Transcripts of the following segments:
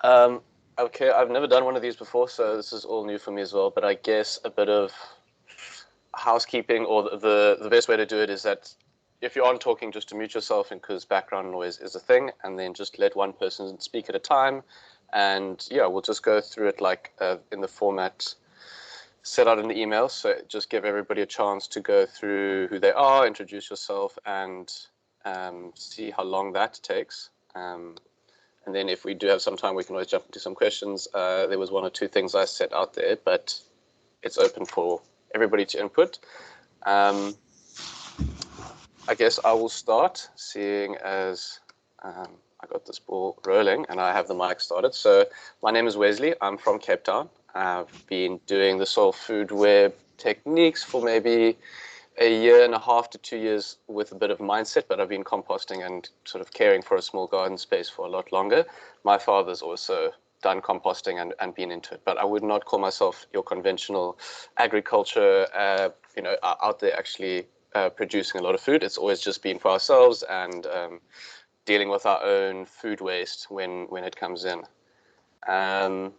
Um, okay, I've never done one of these before, so this is all new for me as well. But I guess a bit of housekeeping, or the best way to do it is that if you aren't talking, just to mute yourself, and because background noise is a thing, and then just let one person speak at a time. And yeah, we'll just go through it like in the format set out in the email. So just give everybody a chance to go through who they are, introduce yourself, and see how long that takes. And then if we do have some time, we can always jump into some questions. There was one or two things I set out there, but it's open for everybody to input. I guess I will start, seeing as I got this ball rolling and I have the mic started. So my name is Wesley. I'm from Cape Town. I've been doing the soil food web techniques for maybe a year and a half to 2 years with a bit of mindset, but I've been composting and sort of caring for a small garden space for a lot longer. My father's also done composting and been into it, but I would not call myself your conventional agriculture, out there actually producing a lot of food. It's always just been for ourselves and dealing with our own food waste when it comes in. Um,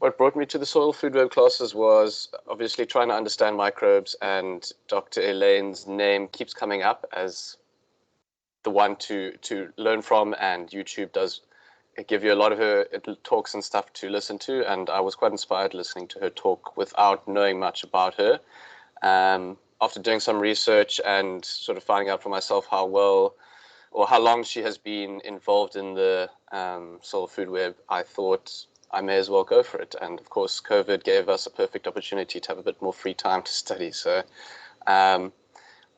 what brought me to the soil food web classes was obviously trying to understand microbes, and Dr. Elaine's name keeps coming up as the one to learn from, and YouTube does give you a lot of her talks and stuff to listen to, and I was quite inspired listening to her talk without knowing much about her. After doing some research and sort of finding out for myself how well or how long she has been involved in the soil food web, I thought I may as well go for it. And of course, COVID gave us a perfect opportunity to have a bit more free time to study. So um,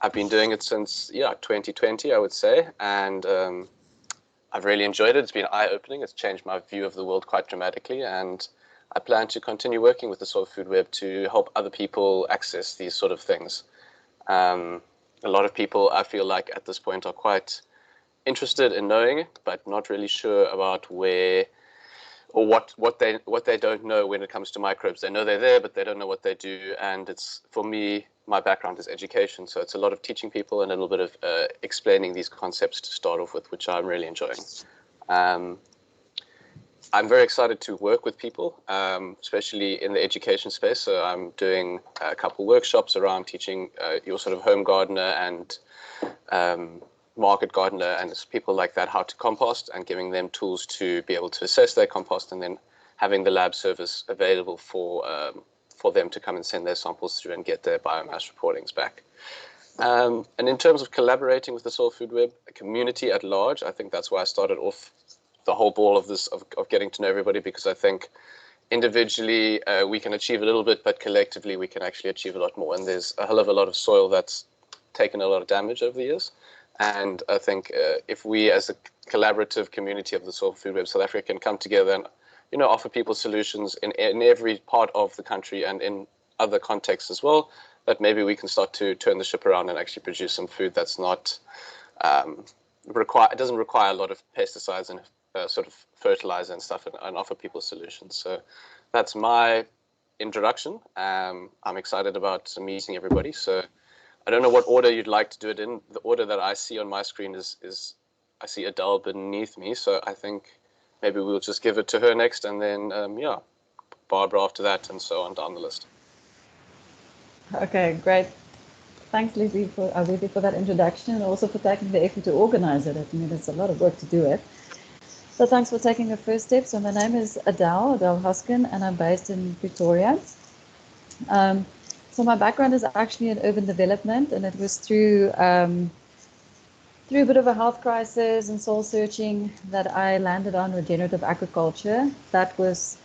I've been doing it since 2020, I would say, and I've really enjoyed it. It's been eye-opening. It's changed my view of the world quite dramatically, and I plan to continue working with the soil food web to help other people access these sort of things. A lot of people, I feel like, at this point are quite interested in knowing, but not really sure about where or what they don't know when it comes to microbes. They know they're there, but they don't know what they do. And it's, for me, my background is education, so it's a lot of teaching people and a little bit of explaining these concepts to start off with, which I'm really enjoying. Um, I'm very excited to work with people, especially in the education space. So I'm doing a couple workshops around teaching your sort of home gardener and market gardener and people like that how to compost, and giving them tools to be able to assess their compost, and then having the lab service available for them to come and send their samples through and get their biomass reportings back. And in terms of collaborating with the Soil Food Web community at large, I think that's why I started off the whole ball of this, of getting to know everybody, because I think individually we can achieve a little bit, but collectively we can actually achieve a lot more. And there's a hell of a lot of soil that's taken a lot of damage over the years. And I think if we, as a collaborative community of the Soil Food Web South Africa, can come together and offer people solutions in every part of the country and in other contexts as well, that maybe we can start to turn the ship around and actually produce some food that's not it doesn't require a lot of pesticides and sort of fertilizer and stuff, and offer people solutions. So that's my introduction. I'm excited about meeting everybody. So I don't know what order you'd like to do it in. The order that I see on my screen is I see Adele beneath me. So I think maybe we'll just give it to her next, and then Barbara after that, and so on down the list. Okay, great. Thanks, Lizzie, for that introduction, and also for taking the effort to organize it. I mean, it's a lot of work to do it. So thanks for taking the first step. So my name is Adele Hoskin, and I'm based in Pretoria. So my background is actually in urban development, and it was through a bit of a health crisis and soul searching that I landed on regenerative agriculture. That was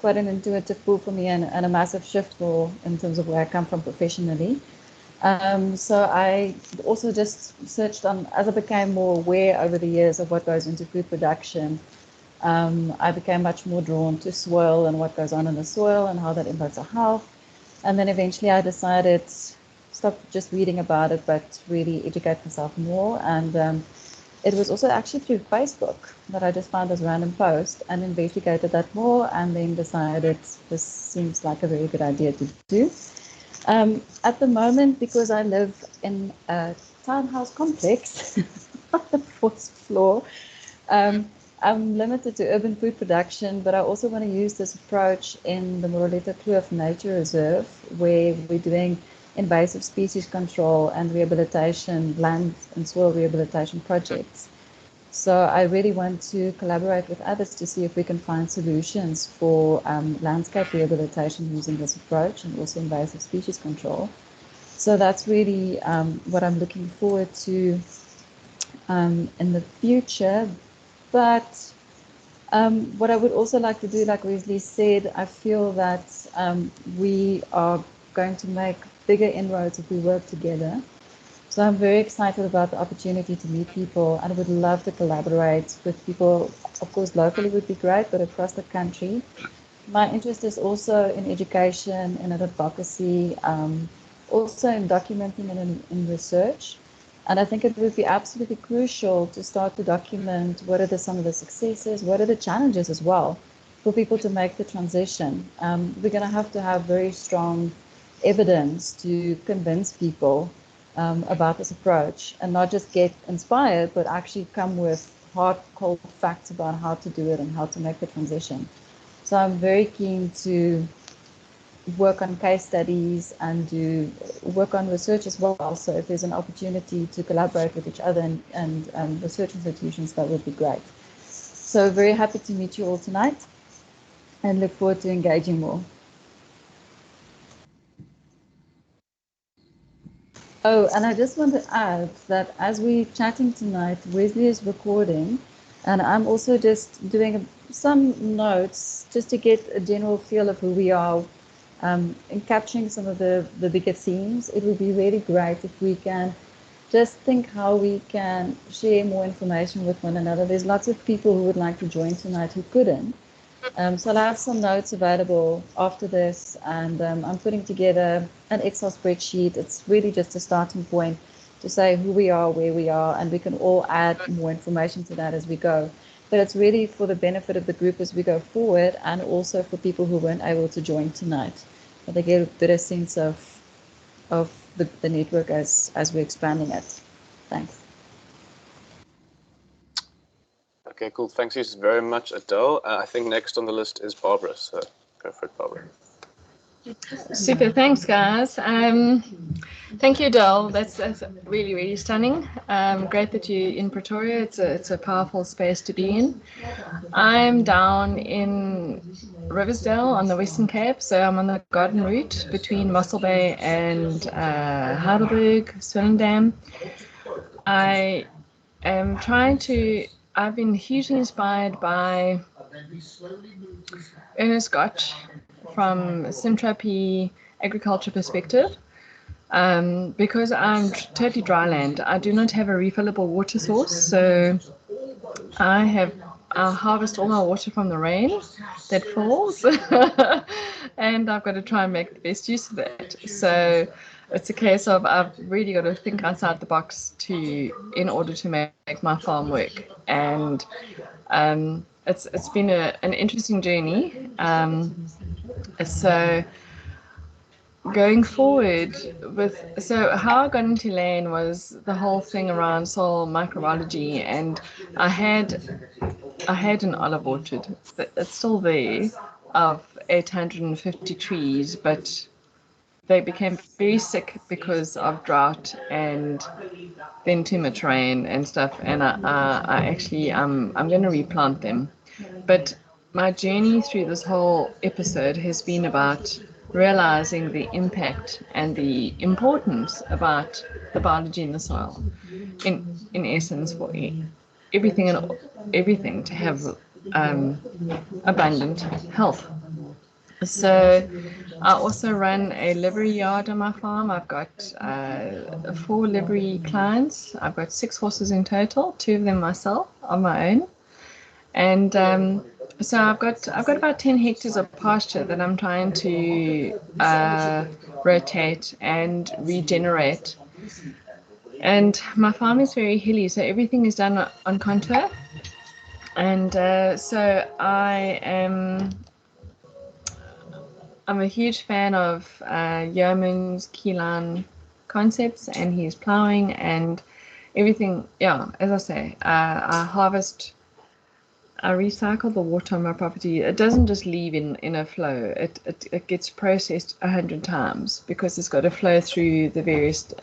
quite an intuitive pull for me, and a massive shift in terms of where I come from professionally. So I also just searched on, as I became more aware over the years of what goes into food production, I became much more drawn to soil and what goes on in the soil and how that impacts our health. And then eventually I decided stop just reading about it, but really educate myself more. And it was also actually through Facebook that I just found this random post and investigated that more, and then decided this seems like a very good idea to do. At the moment, because I live in a townhouse complex on the fourth floor, I'm limited to urban food production, but I also want to use this approach in the Moroleta Kloof Nature Reserve, where we're doing invasive species control and rehabilitation, land and soil rehabilitation projects. So I really want to collaborate with others to see if we can find solutions for landscape rehabilitation using this approach and also invasive species control. So that's really what I'm looking forward to in the future. But what I would also like to do, like Wesley said, I feel that we are going to make bigger inroads if we work together. So I'm very excited about the opportunity to meet people, and I would love to collaborate with people. Of course, locally would be great, but across the country. My interest is also in education and in advocacy, also in documenting and in research. And I think it would be absolutely crucial to start to document what are some of the successes, what are the challenges as well, for people to make the transition. We're going to have very strong evidence to convince people about this approach, and not just get inspired, but actually come with hard, cold facts about how to do it and how to make the transition. So I'm very keen to work on case studies and do work on research as well. So if there's an opportunity to collaborate with each other and research institutions, that would be great. So very happy to meet you all tonight and look forward to engaging more. Oh, and I just want to add that as we're chatting tonight, Wesley is recording, and I'm also just doing some notes just to get a general feel of who we are, and capturing some of the bigger themes. It would be really great if we can just think how we can share more information with one another. There's lots of people who would like to join tonight who couldn't. So I'll have some notes available after this, and I'm putting together an Excel spreadsheet. It's really just a starting point to say who we are, where we are, and we can all add more information to that as we go. But it's really for the benefit of the group as we go forward, and also for people who weren't able to join tonight. But they get a better sense of the network as we're expanding it. Thanks. Okay, cool. Thanks you very much, Adele. I think next on the list is Barbara, so go for it, Barbara. Super, thanks guys. Thank you, Adele. That's really, really stunning. Great that you're in Pretoria. It's a powerful space to be in. I'm down in Riversdale on the Western Cape, so I'm on the garden route between Mossel Bay and Heidelberg, Swellendam. I've been hugely inspired by Ernest Gotch from Syntropy Agriculture Perspective. Because I'm totally dry land, I do not have a refillable water source, so I harvest all my water from the rain that falls, and I've got to try and make the best use of that. So it's a case of I've really got to think outside the box in order to make my farm work, and it's been an interesting journey. So going forward so how I got into Lane was the whole thing around soil microbiology, and I had an olive orchard that's still there of 850 trees, but they became very sick because of drought and then too much rain and stuff, and I actually I'm going to replant them. But my journey through this whole episode has been about realizing the impact and the importance about the biology in the soil, in essence, for everything to have abundant health. So I also run a livery yard on my farm. I've got 4 livery clients. I've got 6 horses in total, 2 of them myself on my own, and so I've got about 10 hectares of pasture that I'm trying to rotate and regenerate. And my farm is very hilly, so everything is done on contour. And so I'm a huge fan of Yeoman's Keyline concepts and his ploughing and everything. Yeah, as I say, I harvest I recycle the water on my property. It doesn't just leave in a flow. It gets processed 100 times because it's got to flow through the various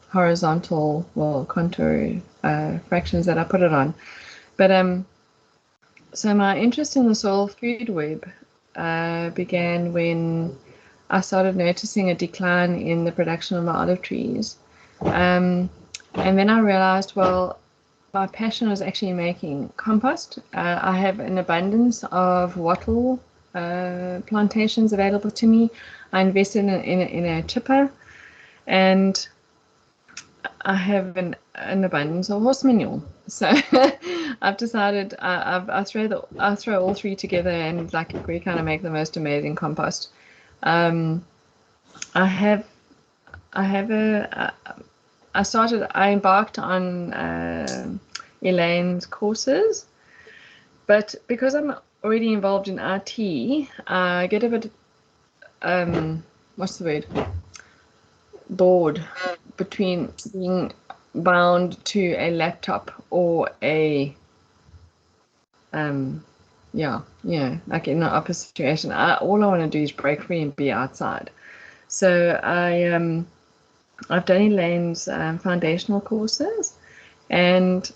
horizontal, well, contour fractions that I put it on. But so my interest in the soil food web began when I started noticing a decline in the production of my olive trees. And then I realized, well, my passion was actually making compost. I have an abundance of wattle plantations available to me. I invested in a chipper, and I have an abundance of horse manure. So I've decided I throw all three together, and like we kind of make the most amazing compost. I embarked on Elaine's courses, but because I'm already involved in IT, I get a bit, what's the word? Bored between being bound to a laptop or a, like in an opposite situation. All I want to do is break free and be outside. So I've done Elaine's foundational courses, and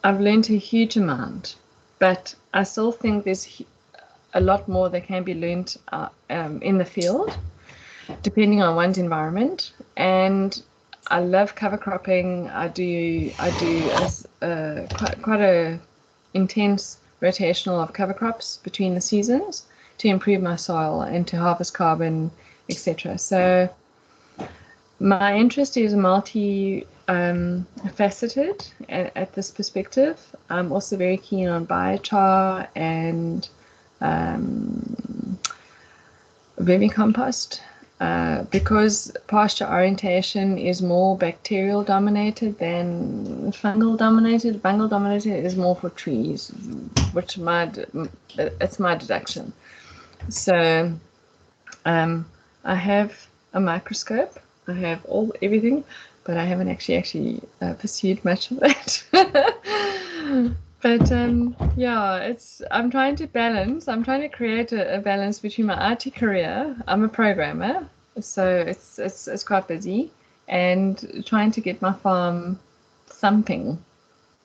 I've learned a huge amount, but I still think there's a lot more that can be learned in the field, depending on one's environment. And I love cover cropping. I do quite a intense rotational of cover crops between the seasons to improve my soil and to harvest carbon, etc. So my interest is multi-faceted at this perspective. I'm also very keen on biochar and vermicompost because pasture orientation is more bacterial dominated than fungal dominated. Fungal dominated is more for trees, which it's my deduction. So I have a microscope. I have everything, but I haven't actually pursued much of that. But I'm trying to balance. I'm trying to create a balance between my IT career. I'm a programmer, so it's quite busy, and trying to get my farm thumping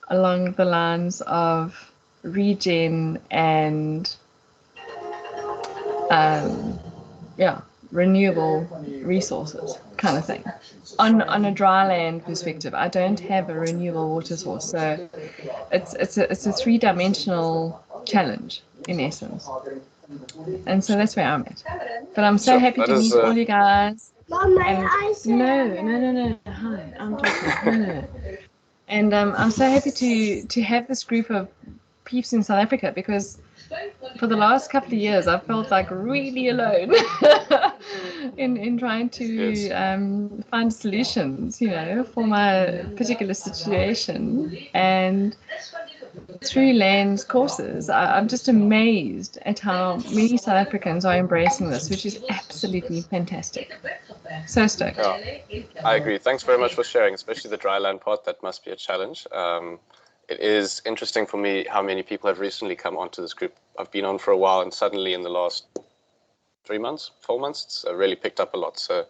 along the lines of regen and renewable resources kind of thing. On a dry land perspective, I don't have a renewable water source, so it's a three-dimensional challenge in essence. And so that's where I'm at. But I'm so happy to meet all you guys. Mom, may I say? No. Hi, I'm talking. No. And I'm so happy to have this group of peeps in South Africa, because for the last couple of years I've felt like really alone in trying to find solutions, for my particular situation. And through Elaine's courses, I'm just amazed at how many South Africans are embracing this, which is absolutely fantastic. So stoked. Yeah, I agree. Thanks very much for sharing, especially the dry land part. That must be a challenge. It is interesting for me how many people have recently come onto this group. I've been on for a while, and suddenly in the last 4 months, it's really picked up a lot. So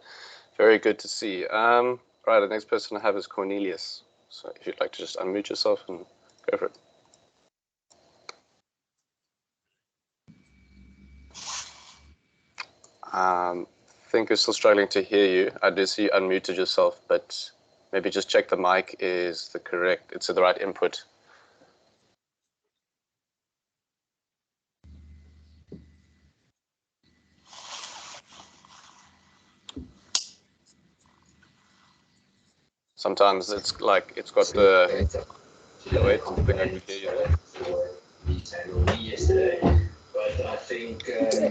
very good to see. Right, the next person I have is Cornelius. So if you'd like to just unmute yourself and go for it. I think you're still struggling to hear you. I do see you unmuted yourself, but maybe just check the mic is it's the right input. Sometimes it's like it's got the wait, I think I can hear you.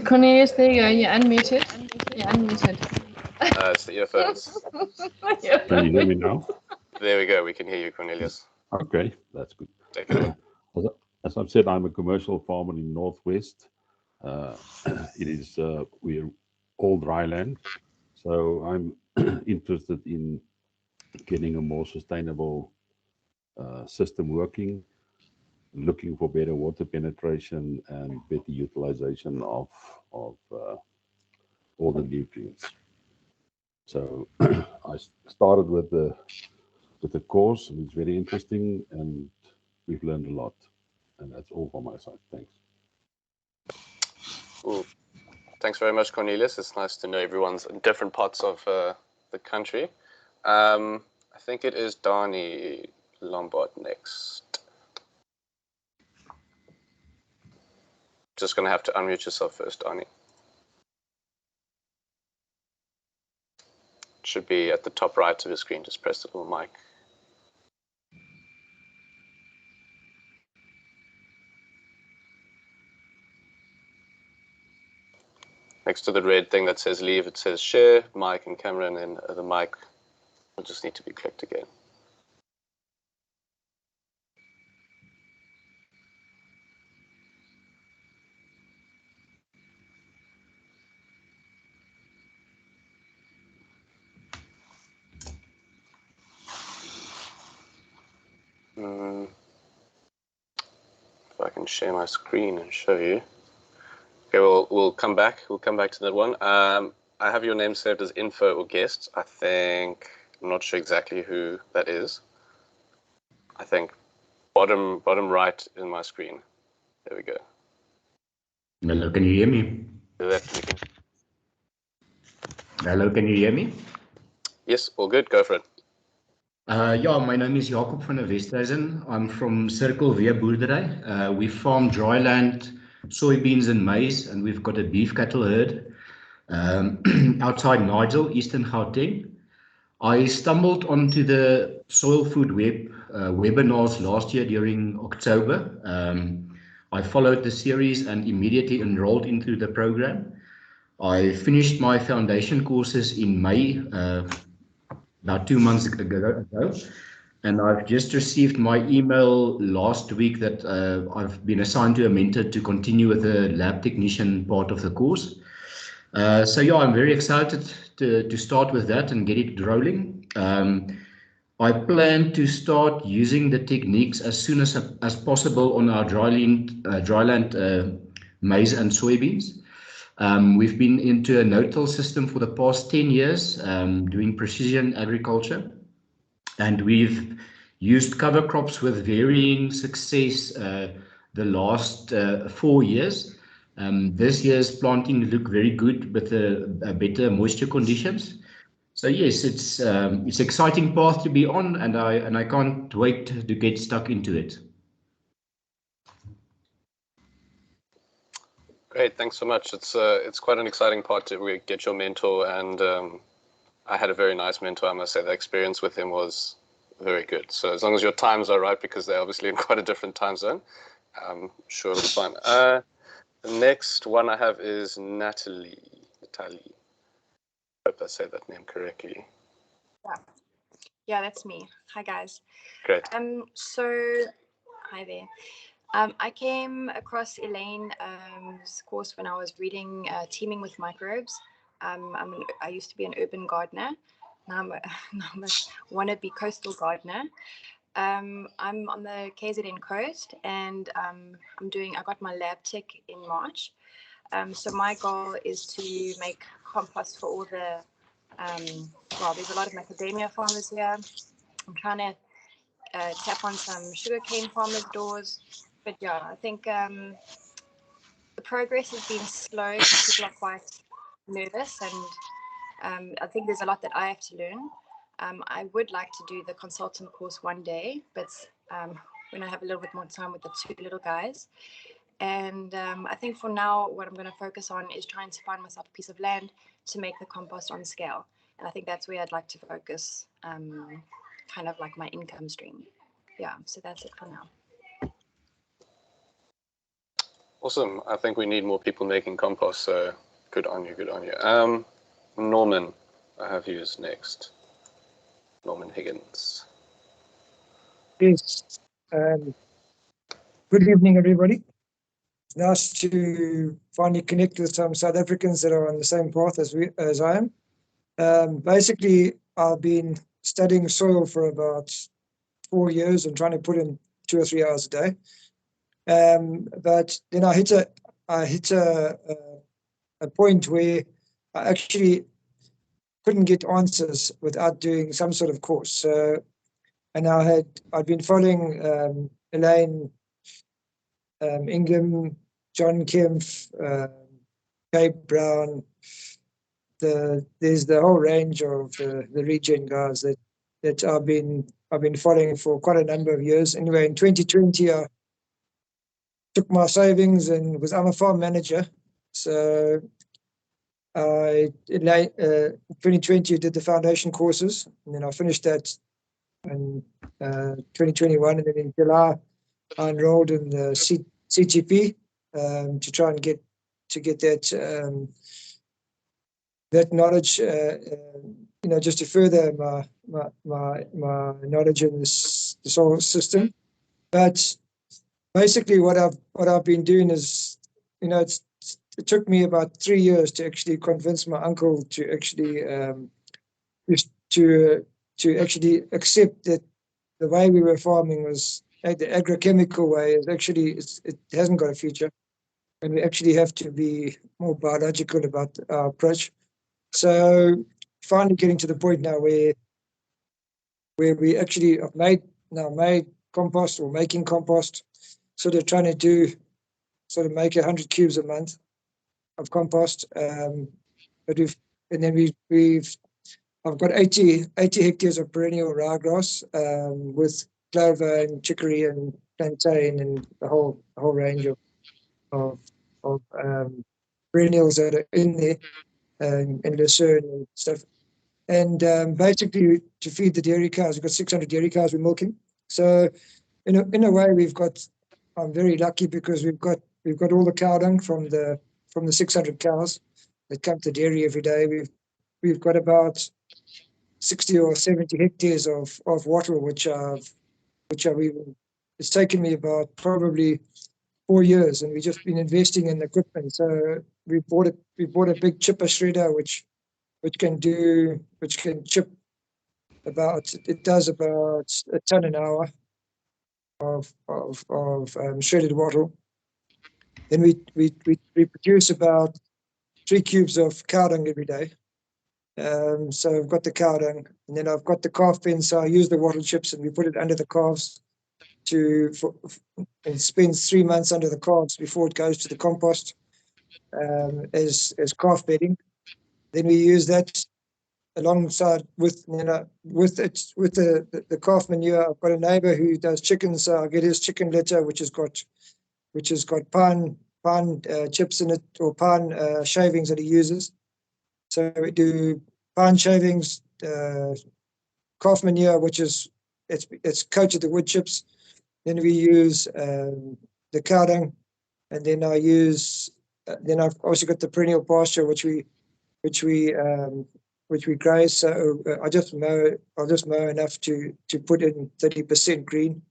Cornelius, there you go. You're unmuted. It's the earphones. Can you hear me now? There we go. We can hear you, Cornelius. Okay, that's good. Take it away. As I've said, I'm a commercial farmer in Northwest. We're all dry land, so I'm interested in getting a more sustainable system working, looking for better water penetration and better utilization of all the nutrients. So I started with the course, and it's very interesting, and we've learned a lot. And that's all from my side. Thanks. Cool. Thanks very much, Cornelius. It's nice to know everyone's in different parts of the country. I think it is Dani Lombard next. Just going to have to unmute yourself first, Dani. Should be at the top right of your screen. Just press the little mic. Next to the red thing that says leave, it says share, mic and camera, and then the mic will just need to be clicked again. If I can share my screen and show you. Okay, we'll come back. We'll come back to that one. I have your name saved as info or guest. I think, I'm not sure exactly who that is. I think bottom right in my screen. There we go. Hello, can you hear me? Hello, can you hear me? Yes, all good. Go for it. Yeah, my name is Jacob van der Westhuizen. I'm from Circle Via Boerdery. We farm dryland, soybeans and maize, and we've got a beef cattle herd outside Nigel, Eastern Gauteng. I stumbled onto the Soil Food Web webinars last year during October. I followed the series and immediately enrolled into the program. I finished my foundation courses in May, about 2 months ago, and I've just received my email last week that I've been assigned to a mentor to continue with the lab technician part of the course. So yeah, I'm very excited to start with that and get it rolling. I plan to start using the techniques as soon as possible on our dryland maize and soybeans. We've been into a no-till system for the past 10 years, doing precision agriculture, and we've used cover crops with varying success the last 4 years. This year's planting look very good with better moisture conditions. So yes, it's exciting path to be on, and I can't wait to get stuck into it. Great, thanks so much. It's quite an exciting part to get your mentor, and I had a very nice mentor. I must say the experience with him was very good. So as long as your times are right, because they're obviously in quite a different time zone, I'm sure it'll be fine. The next one I have is Natalie. I hope I said that name correctly. Yeah, that's me. Hi guys. Great. So hi there. I came across Elaine's course when I was reading Teaming with Microbes. I used to be an urban gardener. Now I'm a wannabe coastal gardener. I'm on the KZN coast, and I got my lab tech in March. So my goal is to make compost for all the, well, there's a lot of macadamia farmers here. I'm trying to tap on some sugarcane farmers' doors. But yeah, I think the progress has been slow. People are quite nervous, and I think there's a lot that I have to learn. I would like to do the consultant course one day, but when I have a little bit more time with the 2 little guys. And I think for now, what I'm going to focus on is trying to find myself a piece of land to make the compost on scale. And I think that's where I'd like to focus, kind of like my income stream. Yeah, so that's it for now. Awesome. I think we need more people making compost, so good on you, good on you. Norman, I have you as next. Norman Higgins. Yes. Good evening, everybody. Nice to finally connect with some South Africans that are on the same path as I am. Basically, I've been studying soil for about 4 years and trying to put in 2 or 3 hours a day. But then I hit a point where I actually couldn't get answers without doing some sort of course. So, and I'd been following Elaine Ingham, John Kempf, Gabe Brown. There's the whole range of the regen guys that I've been following for quite a number of years. Anyway, in 2020, I took my savings and I'm a farm manager. So in 2020 did the foundation courses, and then I finished that in 2021, and then in July I enrolled in the CGP to try and get that that knowledge, just to further my knowledge in this whole system. But basically, what I've been doing is, it took me about 3 years to actually convince my uncle to actually to actually accept that the way we were farming was the agrochemical way is actually it hasn't got a future, and we actually have to be more biological about our approach. So finally getting to the point now where we actually have made compost or making compost, sort of trying to make 100 cubes a month of compost. But I've got 80 hectares of perennial ryegrass with clover and chicory and plantain and the whole range of perennials that are in there, and lucerne and stuff. And basically to feed the dairy cows, we've got 600 dairy cows we're milking. So in a way, I'm very lucky because we've got all the cow dung from the 600 cows that come to dairy every day. We've got about 60 or 70 hectares of wattle, it's taken me about probably 4 years, and we've just been investing in equipment. So we bought a big chipper shredder, which can chip it does about a ton an hour of shredded wattle. Then we produce about 3 cubes of cow dung every day. So I've got the cow dung, and then I've got the calf pen. So I use the wattle chips and we put it under the calves it spends 3 months under the calves before it goes to the compost as calf bedding. Then we use that alongside with the calf manure. I've got a neighbor who does chickens, so I get his chicken litter, which has got pine chips in it, or pine shavings that he uses. So we do pine shavings, calf manure, which is it's coated the wood chips. Then we use the cow dung, and then I use then I've also got the perennial pasture which we graze. So I'll just mow enough to put in 30% green.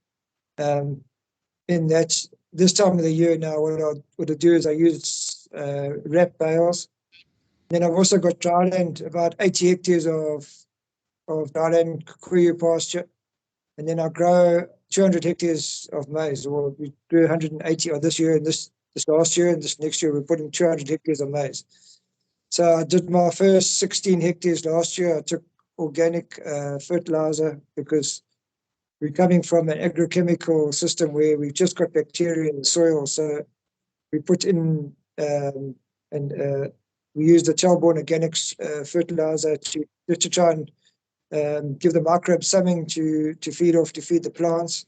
In that, this time of the year now, what I do is I use wrap bales. Then I've also got dryland, about 80 hectares of dryland Kikuyu pasture, and then I grow 200 hectares of maize. Or we grew 180 this year, and this last year, and this next year we're putting 200 hectares of maize. So I did my first 16 hectares last year. I took organic fertilizer because we're coming from an agrochemical system where we've just got bacteria in the soil. So we put in we use the Chelborn Organics fertilizer to try and give the microbes something to feed the plants.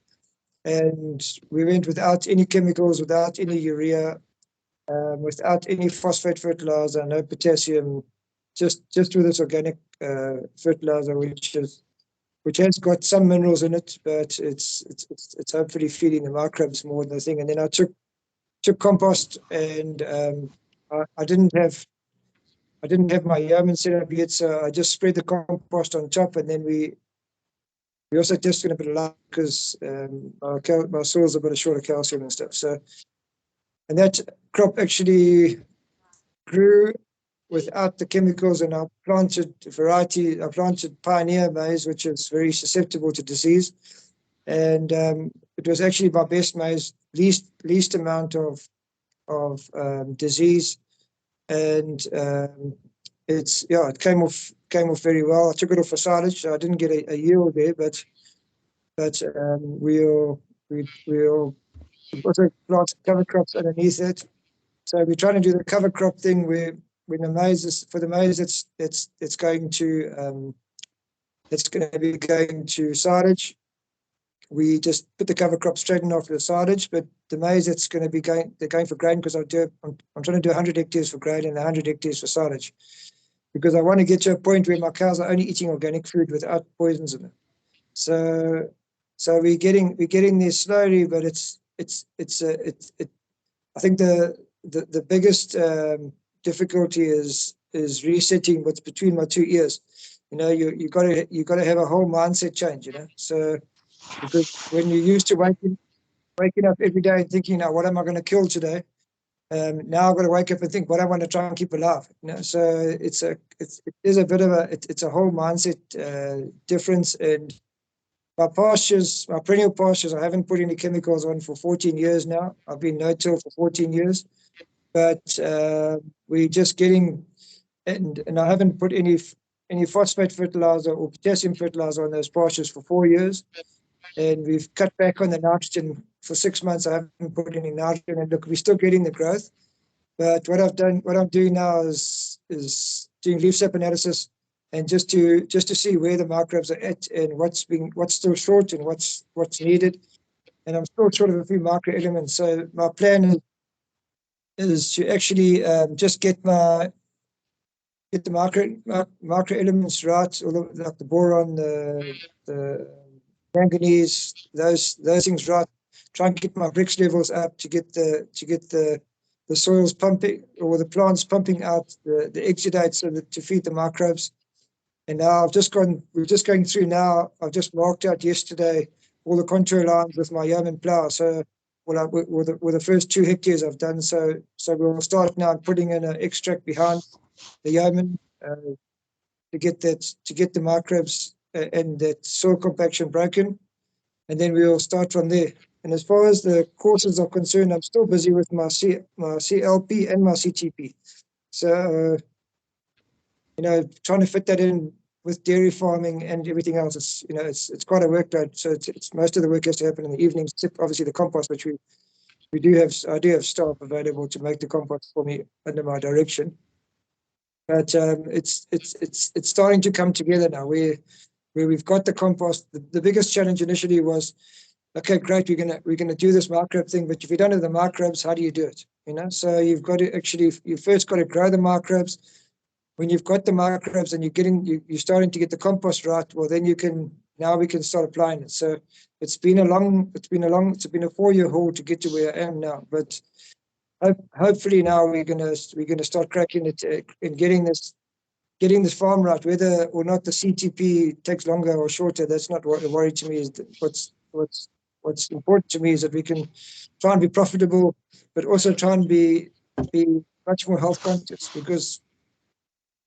And we went without any chemicals, without any urea, without any phosphate fertilizer, no potassium, just with this organic fertilizer, which has got some minerals in it, but it's hopefully feeding the microbes more than the thing. And then I took compost, and I didn't have my yeoman set up yet, so I just spread the compost on top, and then we also tested a bit of lime because my soil's a bit short of calcium and stuff. So, and that crop actually grew without the chemicals, and I planted Pioneer maize, which is very susceptible to disease. and it was actually my best maize, least amount of disease, and it came off very well. I took it off for silage, so I didn't get a yield there, but we'll also plant cover crops underneath it. So we're trying to do the cover crop thing where when the maize is for the maize, it's going to be going to silage. We just put the cover crop straight in after the silage, but the maize that's going to be they're going for grain because I'm trying to do 100 hectares for grain and 100 hectares for silage, because I want to get to a point where my cows are only eating organic food without poisons in it. So we're getting there slowly, but I think the biggest difficulty is resetting what's between my two ears. You know, you got to have a whole mindset change. You know, so because when you're used to waking up every day and thinking, now what am I going to kill today? Now I've got to wake up and think, what I want to try and keep alive. You know, so it is a bit of it's a whole mindset difference. And my perennial pastures, I haven't put any chemicals on for 14 years now. I've been no-till for 14 years, but we're just getting, and I haven't put any phosphate fertilizer or potassium fertilizer on those pastures for 4 years. And we've cut back on the nitrogen for 6 months. I haven't put any nitrogen, and look, we're still getting the growth. But what I'm doing now is doing leaf sap analysis, and just to see where the microbes are at and what's still short and what's needed. And I'm still short of a few micro elements. So my plan is to actually just get the micro elements right, like the boron, the manganese, those things right. Try and get my bricks levels up to get the soils pumping, or the plants pumping out the exudates so that to feed the microbes. And now we're just going through now. I've just marked out yesterday all the contour lines with my yeoman plough. So with the first 2 hectares I've done. So we'll start now putting in an extract behind the yeoman to get the microbes and that soil compaction broken, and then we'll start from there. And as far as the courses are concerned, I'm still busy with my CLP and my CTP. So trying to fit that in with dairy farming and everything else, it's quite a workload. So it's most of the work has to happen in the evenings, except obviously the compost, which I do have staff available to make the compost for me under my direction. But it's starting to come together now, where we've got the compost. The biggest challenge initially was, okay, great, we're gonna do this microbe thing, but if you don't have the microbes, how do you do it? So you first got to grow the microbes. When you've got the microbes and you're starting to get the compost right, well, then we can start applying it. So it's been a 4-year haul to get to where I am now, but hopefully now we're gonna start cracking it and getting this farm right. Whether or not the CTP takes longer or shorter, that's not what the worry to me is. What's important to me is that we can try and be profitable, but also try and be much more health conscious, because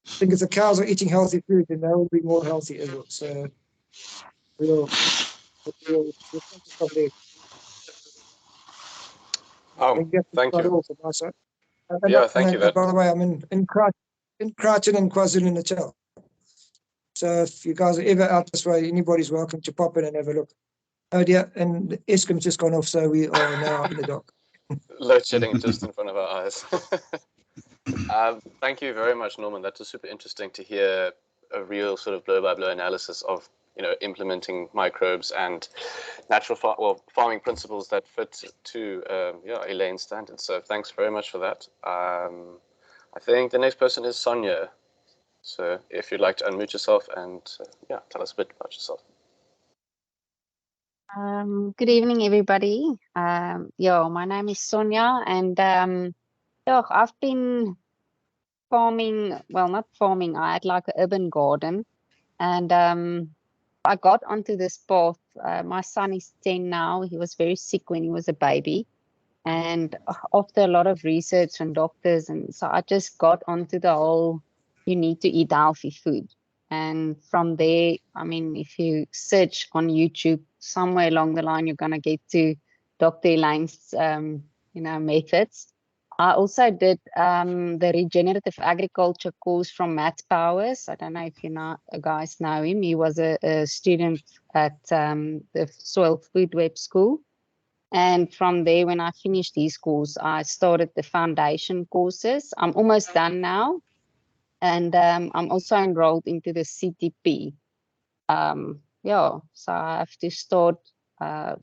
I think if the cows are eating healthy food, then they will be more healthy as well. So we'll from there. Thank you. All from my side. Yeah, thank you. By the way, I'm in Crichton and KwaZulu-Natal. So if you guys are ever out this way, anybody's welcome to pop in and have a look. Oh dear, and the Eskom's just gone off, so we are now in the dock. Load shedding just in front of our eyes. Thank you very much, Norman. That was super interesting to hear a real sort of blow-by-blow analysis of implementing microbes and natural farming principles that fit to Elaine's standards. So thanks very much for that. I think the next person is Sonia. So if you'd like to unmute yourself and tell us a bit about yourself. Good evening, everybody. My name is Sonia, and I've been farming. Well, not farming. I had like an urban garden, and I got onto this path. My son is 10 now. He was very sick when he was a baby, and after a lot of research and doctors, and so I just got onto the whole, you need to eat healthy food. And from there, I mean, if you search on YouTube, somewhere along the line, you're going to get to Dr. Elaine's, methods. I also did the regenerative agriculture course from Matt Powers. I don't know if you guys know him. He was a student at the Soil Food Web School. And from there, when I finished his course, I started the foundation courses. I'm almost done now. And I'm also enrolled into the CTP. So I have to start the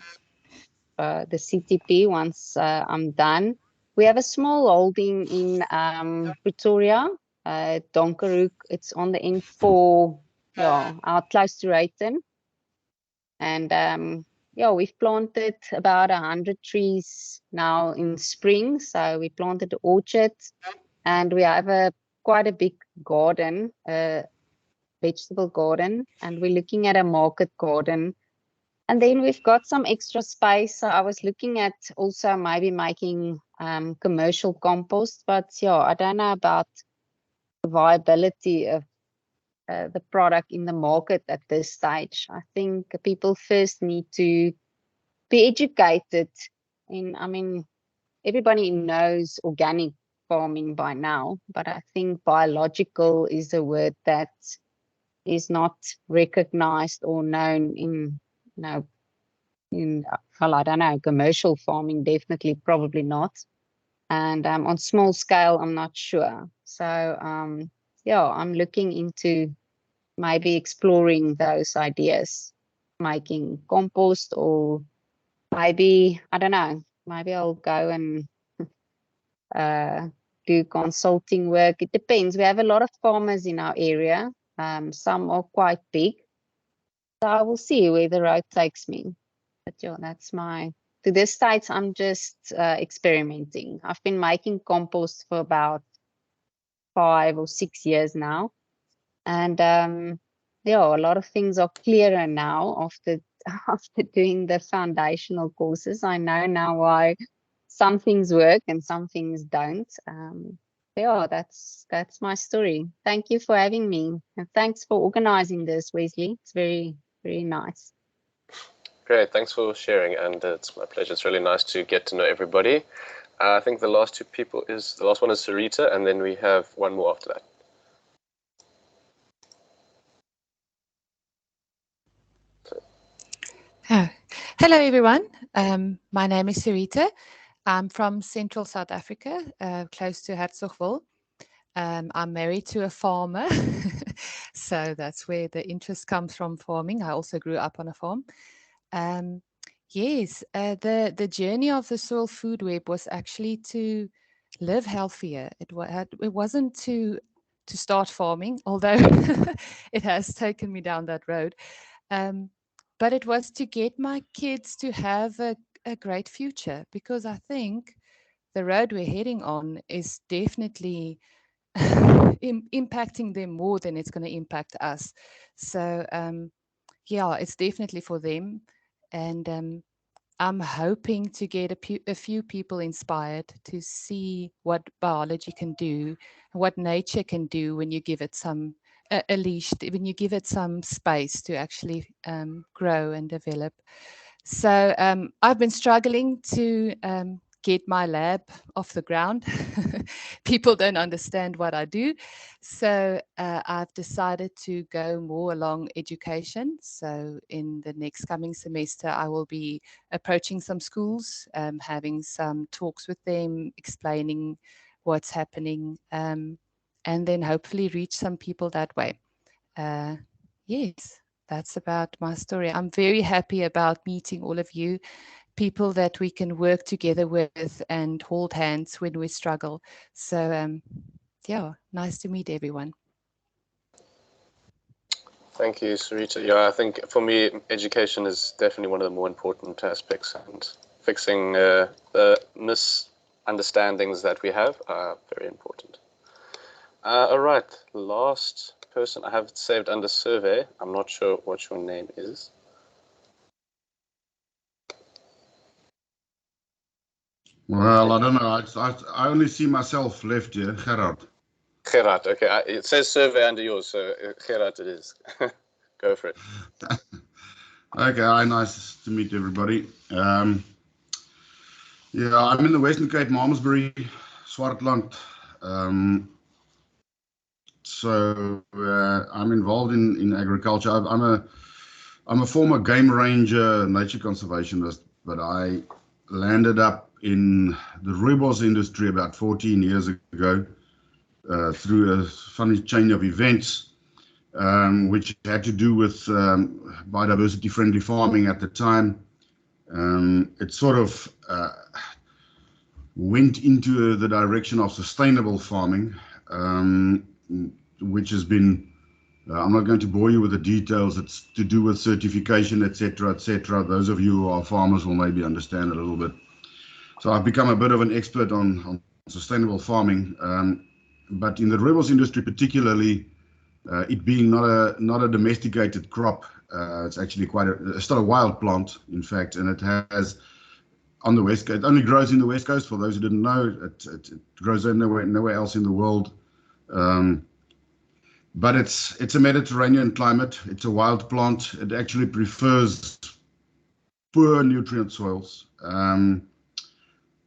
CTP once I'm done. We have a small holding in Pretoria, Donkerhoek. It's on the N4, out close to Rayton. And we've planted about 100 trees now in spring. So we planted the orchard, and we have quite a big garden, vegetable garden, and we're looking at a market garden. And then we've got some extra space. So I was looking at also maybe making commercial compost, but I don't know about the viability of the product in the market at this stage. I think people first need to be educated everybody knows organic farming by now, but I think biological is a word that is not recognized or known in I don't know, commercial farming, definitely, probably not. And on small scale, I'm not sure. So, I'm looking into maybe exploring those ideas, making compost, or maybe, I don't know, maybe I'll go and do consulting work. It depends. We have a lot of farmers in our area. Some are quite big. So I will see where the road takes me. But that's to this stage, I'm just experimenting. I've been making compost for about 5 or 6 years now. And a lot of things are clearer now after doing the foundational courses. I know now why some things work and some things don't. That's my story. Thank you for having me. And thanks for organizing this, Wesley. It's very, very nice. Great, thanks for sharing, and it's my pleasure. It's really nice to get to know everybody. I think the last one is Sarita, and then we have one more after that. Hello, everyone. My name is Sarita. I'm from Central South Africa, close to Herzogsville. I'm married to a farmer, so that's where the interest comes from, farming. I also grew up on a farm. Yes, the journey of the Soil Food Web was actually to live healthier. It wasn't to start farming, although it has taken me down that road. But it was to get my kids to have a great future, because I think the road we're heading on is definitely impacting them more than it's going to impact us. So, it's definitely for them. And I'm hoping to get a few people inspired to see what biology can do, what nature can do when you give it a leash, when you give it some space to actually grow and develop. So I've been struggling to get my lab off the ground. People don't understand what I do. So I've decided to go more along education. So in the next coming semester, I will be approaching some schools, having some talks with them, explaining what's happening, and then hopefully reach some people that way. Yes, that's about my story. I'm very happy about meeting all of you, people that we can work together with and hold hands when we struggle. So nice to meet everyone. Thank you, Sarita. Yeah, I think for me, education is definitely one of the more important aspects, and fixing the misunderstandings that we have are very important. All right, last person I have saved under survey. I'm not sure what your name is. Well, I don't know. I only see myself left here, Gerard. Gerard, okay. It says survey under yours, so Gerard it is. Go for it. Okay, hi, nice to meet everybody. Yeah, I'm in the Western Cape, Malmesbury, Swartland. I'm involved in agriculture. I'm a former game ranger, nature conservationist, but I landed up in the rooibos industry about 14 years ago through a funny chain of events, which had to do with biodiversity-friendly farming at the time. It sort of went into the direction of sustainable farming, which has been, I'm not going to bore you with the details. It's to do with certification, etc., etc. Those of you who are farmers will maybe understand a little bit. So I've become a bit of an expert on sustainable farming, but in the rooibos industry particularly, it being not a domesticated crop, it's actually it's not a wild plant, in fact, and it has on the West Coast. It only grows in the West Coast. For those who didn't know, it grows nowhere else in the world. But it's a Mediterranean climate. It's a wild plant. It actually prefers poor nutrient soils.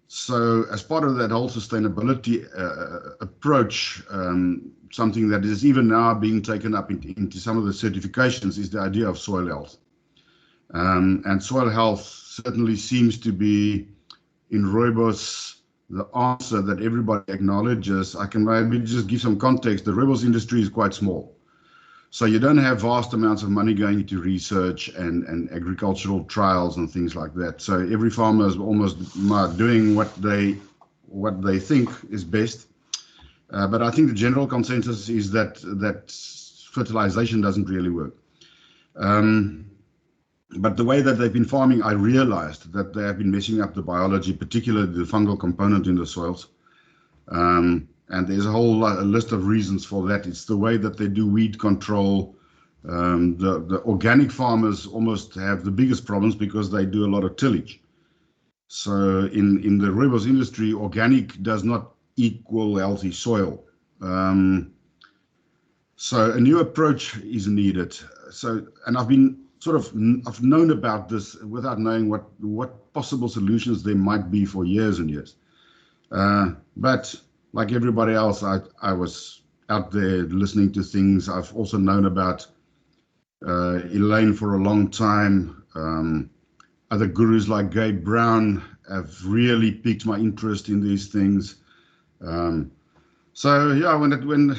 So as part of that whole sustainability approach, something that is even now being taken up into some of the certifications is the idea of soil health. And soil health certainly seems to be in rooibos the answer that everybody acknowledges. I can maybe just give some context. The rooibos industry is quite small. So you don't have vast amounts of money going into research and agricultural trials and things like that. So every farmer is almost doing what they think is best. But I think the general consensus is that fertilization doesn't really work. But the way that they've been farming, I realized that they have been messing up the biology, particularly the fungal component in the soils. And there's a whole list of reasons for that. It's the way that they do weed control. The organic farmers almost have the biggest problems because they do a lot of tillage. So in the rooibos industry, organic does not equal healthy soil. So a new approach is needed. And I've known about this without knowing what possible solutions there might be for years and years. But like everybody else, I was out there listening to things. I've also known about Elaine for a long time. Other gurus like Gabe Brown have really piqued my interest in these things. So yeah, when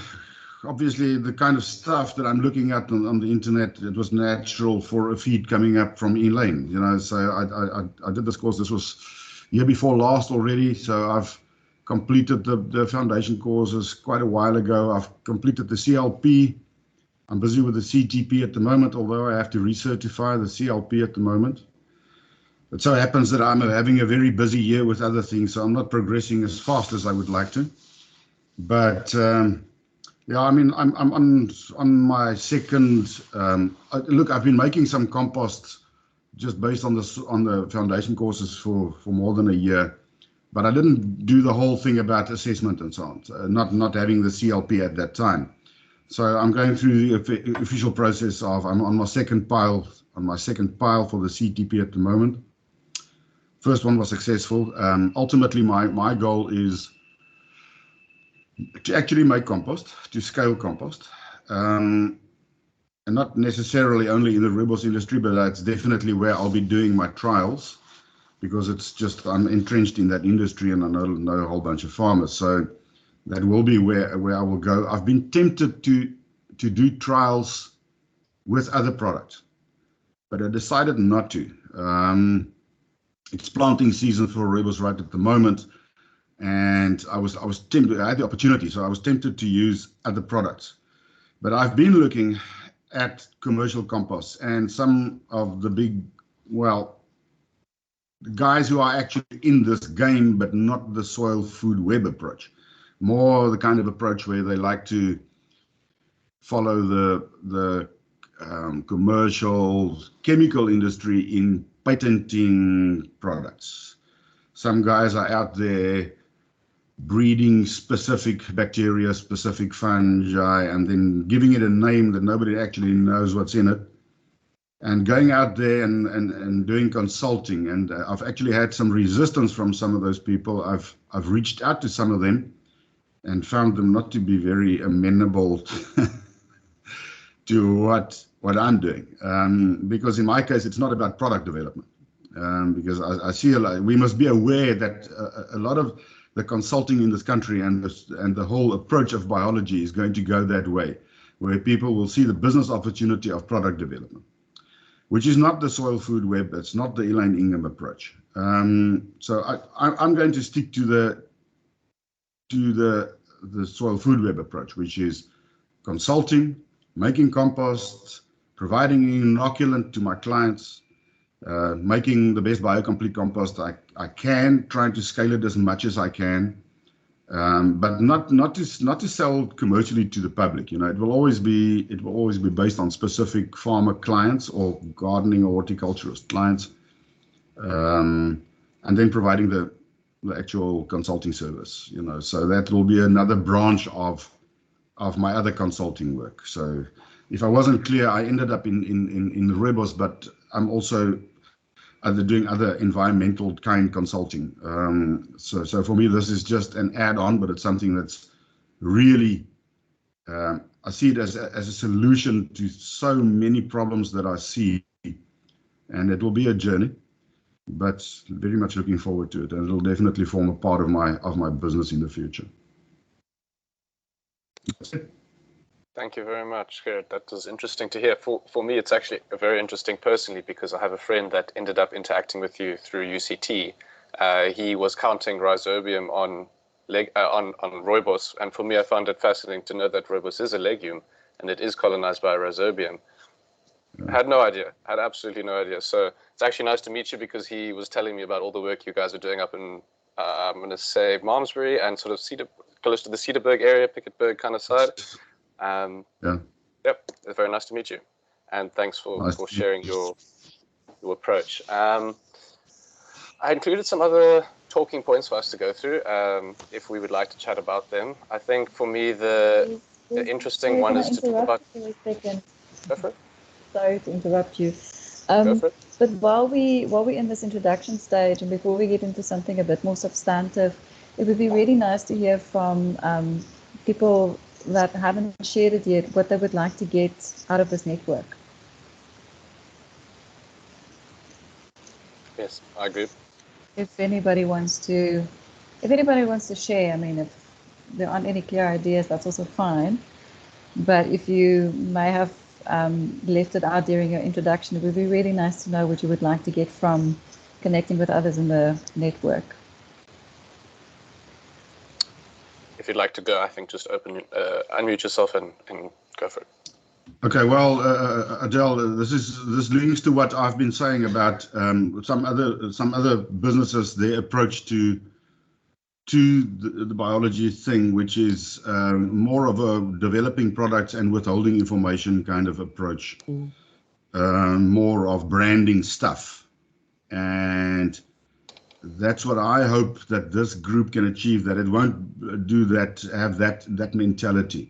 obviously the kind of stuff that I'm looking at on the internet, it was natural for a feed coming up from Elaine. So I did this course. This was year before last already. So I've completed the foundation courses quite a while ago. I've completed the CLP. I'm busy with the CTP at the moment, although I have to recertify the CLP at the moment. It so happens that I'm having a very busy year with other things, so I'm not progressing as fast as I would like to. But yeah, I mean, I'm on my second. Look, I've been making some compost just based on the foundation courses for more than a year. But I didn't do the whole thing about assessment and so on, not having the CLP at that time. So I'm going through the official process I'm on my second pile for the CTP at the moment. First one was successful. Ultimately, my goal is to actually make compost, to scale compost. And not necessarily only in the rooibos industry, but that's definitely where I'll be doing my trials. Because I'm entrenched in that industry and I know a whole bunch of farmers. So that will be where I will go. I've been tempted to do trials with other products, but I decided not to. It's planting season for rooibos right at the moment. And I was tempted, I had the opportunity, so I was tempted to use other products. But I've been looking at commercial composts and some of the big, the guys who are actually in this game, but not the soil food web approach, more the kind of approach where they like to follow the commercial chemical industry in patenting products. Some guys are out there breeding specific bacteria, specific fungi, and then giving it a name that nobody actually knows what's in it. and going out there and doing consulting. And I've actually had some resistance from some of those people. I've reached out to some of them and found them not to be very amenable to what I'm doing. Because in my case, it's not about product development. Because I see we must be aware that a lot of the consulting in this country and the whole approach of biology is going to go that way, where people will see the business opportunity of product development, which is not the soil food web. It's not the Elaine Ingham approach. So I'm going to stick to the soil food web approach, which is consulting, making compost, providing an inoculant to my clients, making the best biocomplete compost I can, trying to scale it as much as I can, but not to sell commercially to the public. You know, it will always be based on specific farmer clients or gardening or horticulturist clients, and then providing the actual consulting service. You know, so that will be another branch of my other consulting work. So if I wasn't clear, I ended up in Rooibos, but I'm also doing other environmental kind consulting. So for me, this is just an add-on, but it's something that's really, I see it as a solution to so many problems that I see, and it will be a journey, but very much looking forward to it, and it'll definitely form a part of my business in the future. That's it. Thank you very much, Gerard. That was interesting to hear. For me, it's actually very interesting personally, because I have a friend that ended up interacting with you through UCT. He was counting rhizobium on rooibos, and for me, I found it fascinating to know that rooibos is a legume and it is colonized by rhizobium. I had no idea. I had absolutely no idea. So it's actually nice to meet you, because he was telling me about all the work you guys are doing up in, I'm going to say, Malmesbury and sort of close to the Cedarburg area, Piketberg kind of side. Yeah. Yep, it's very nice to meet you, and thanks for sharing your approach. I included some other talking points for us to go through, if we would like to chat about them. I think for me the interesting one is to talk about. For a second. Go for it. Sorry to interrupt you. Go for it. But while we're in this introduction stage, and before we get into something a bit more substantive, it would be really nice to hear from people that haven't shared it yet, what they would like to get out of this network. Yes, I agree. If anybody wants to share, I mean, if there aren't any clear ideas, that's also fine. But if you may have left it out during your introduction, it would be really nice to know what you would like to get from connecting with others in the network. If you'd like to go, I think just unmute yourself and go for it. Okay, well, Adele, this links to what I've been saying about some other businesses, their approach to the biology thing, which is more of a developing products and withholding information kind of approach, more of branding stuff, and that's what I hope that this group can achieve, that it won't do that, have that mentality,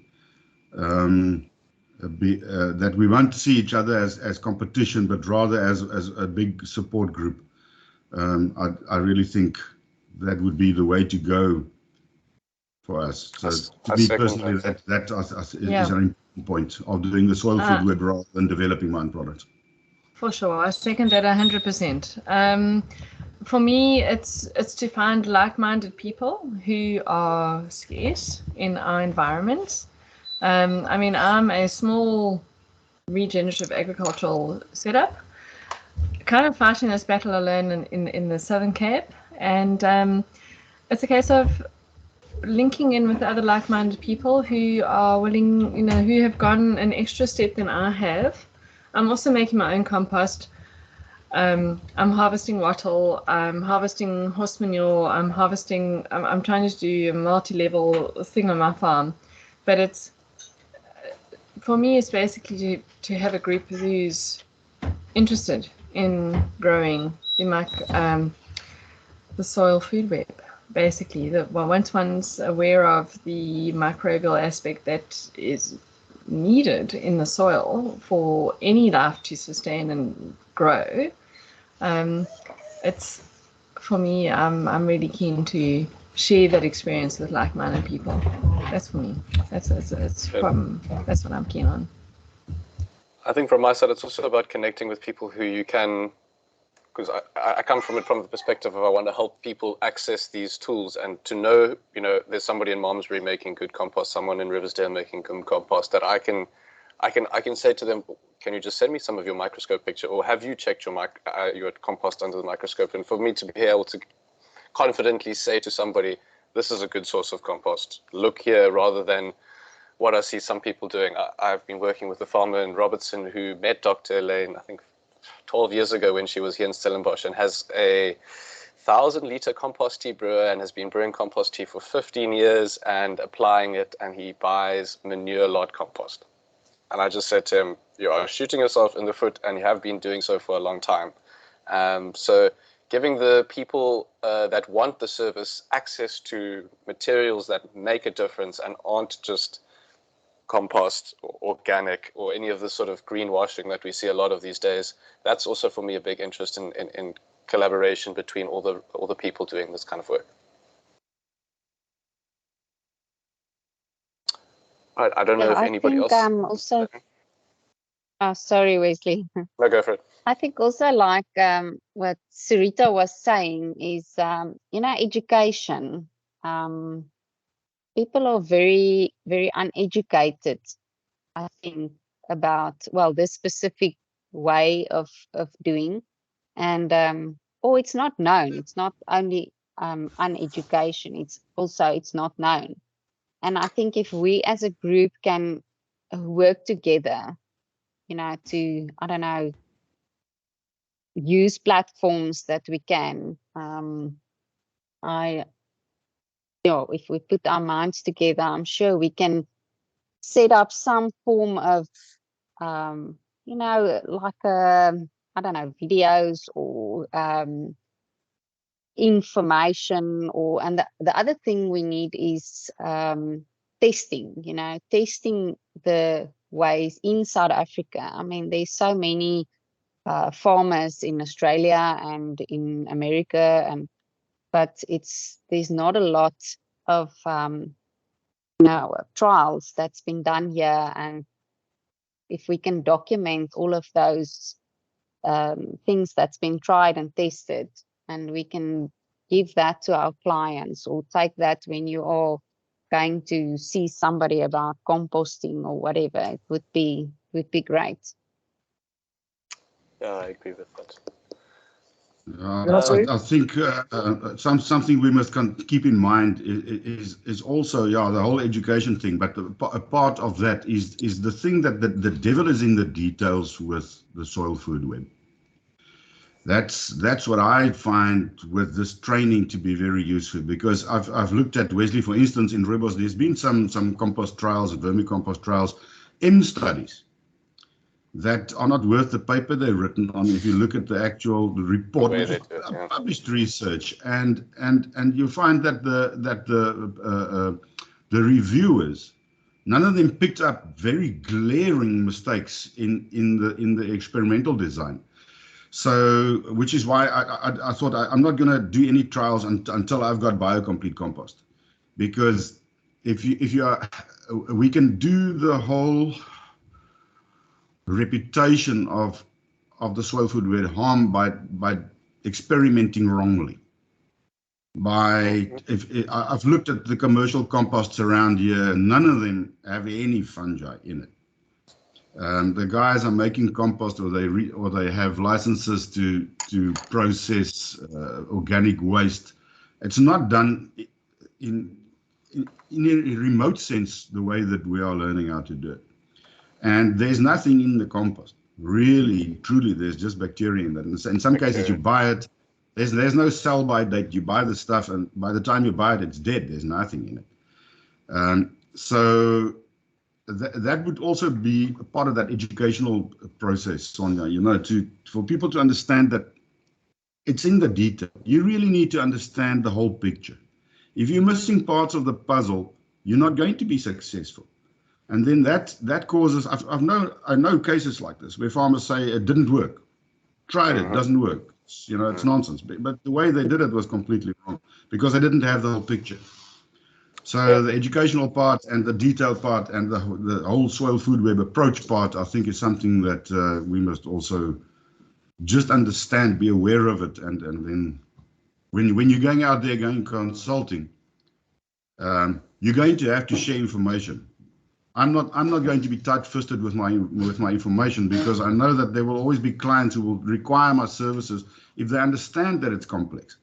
that we won't see each other as competition, but rather as a big support group. I really think that would be the way to go for us. So to me personally, that is an important point of doing the soil food web rather than developing my own products. For sure, I second that 100%. For me, it's to find like-minded people who are scarce in our environments. I mean, I'm a small regenerative agricultural setup, kind of fighting this battle alone in the Southern Cape, and it's a case of linking in with other like-minded people who are willing, who have gone an extra step than I have. I'm also making my own compost. I'm harvesting wattle, I'm harvesting horse manure, I'm trying to do a multi-level thing on my farm. But for me, it's basically to have a group who's interested in growing the soil food web, basically. Once one's aware of the microbial aspect that is needed in the soil for any life to sustain and grow. It's, for me, I'm really keen to share that experience with like-minded people. That's for me. That's what I'm keen on. I think from my side, it's also about connecting with people who you can, because I come from it from the perspective of I want to help people access these tools and to know, there's somebody in Malmesbury making good compost, someone in Riversdale making good compost that I can say to them, can you just send me some of your microscope picture, or have you checked your compost under the microscope? And for me to be able to confidently say to somebody, this is a good source of compost, look here, rather than what I see some people doing. I've been working with a farmer in Robertson who met Dr. Elaine, I think 12 years ago when she was here in Stellenbosch, and has a 1,000-liter compost tea brewer and has been brewing compost tea for 15 years and applying it, and he buys manure lot compost. And I just said to him, you are shooting yourself in the foot, and you have been doing so for a long time. So giving the people that want the service access to materials that make a difference and aren't just compost or organic or any of the sort of greenwashing that we see a lot of these days, that's also for me a big interest in collaboration between all the people doing this kind of work. I don't know if anybody else. Also, sorry, Wesley. No, go for it. I think also like what Sarita was saying is, education. People are very, very uneducated, I think, about, this specific way of doing. And, or it's not known. It's not only uneducation, it's not known. And I think if we as a group can work together, to, I don't know, use platforms that we can, if we put our minds together, I'm sure we can set up some form of, like, I don't know, videos or information, and the other thing we need is testing, testing the ways in South Africa. I mean, there's so many farmers in Australia and in America, but there's not a lot of trials that's been done here, and if we can document all of those things that's been tried and tested, and we can give that to our clients, or take that when you are going to see somebody about composting or whatever, it would be great. Yeah, I agree with that. I think something we must keep in mind is also the whole education thing. But a part of that is the thing that the devil is in the details with the soil food web. That's what I find with this training to be very useful, because I've looked at, Wesley, for instance, in Rooibos, there's been some compost trials, vermicompost trials, in studies that are not worth the paper they're written on. If you look at the actual report, which is published research, and you find that the reviewers, none of them picked up very glaring mistakes in the experimental design. So, which is why I thought I'm not going to do any trials until I've got biocomplete compost, because we can do the whole reputation of the soil food web harm by experimenting wrongly. I've looked at the commercial composts around here, none of them have any fungi in it. The guys are making compost, or they have licenses to process organic waste. It's not done in a remote sense the way that we are learning how to do it. And there's nothing in the compost. Really, truly, there's just bacteria in that. In some cases, you buy it, there's no sell-by date. You buy the stuff, and by the time you buy it, it's dead. There's nothing in it. So that would also be a part of that educational process, Sonia, for people to understand that it's in the detail. You really need to understand the whole picture. If you're missing parts of the puzzle, you're not going to be successful. And then that causes, I know cases like this where farmers say it didn't work. Tried it, doesn't work. It's nonsense. But the way they did it was completely wrong because they didn't have the whole picture. So the educational part and the detailed part and the whole soil food web approach part, I think, is something that we must also just understand, be aware of it, and then when you're going out there going consulting, you're going to have to share information. I'm not going to be tight-fisted with my information because I know that there will always be clients who will require my services if they understand that it's complex.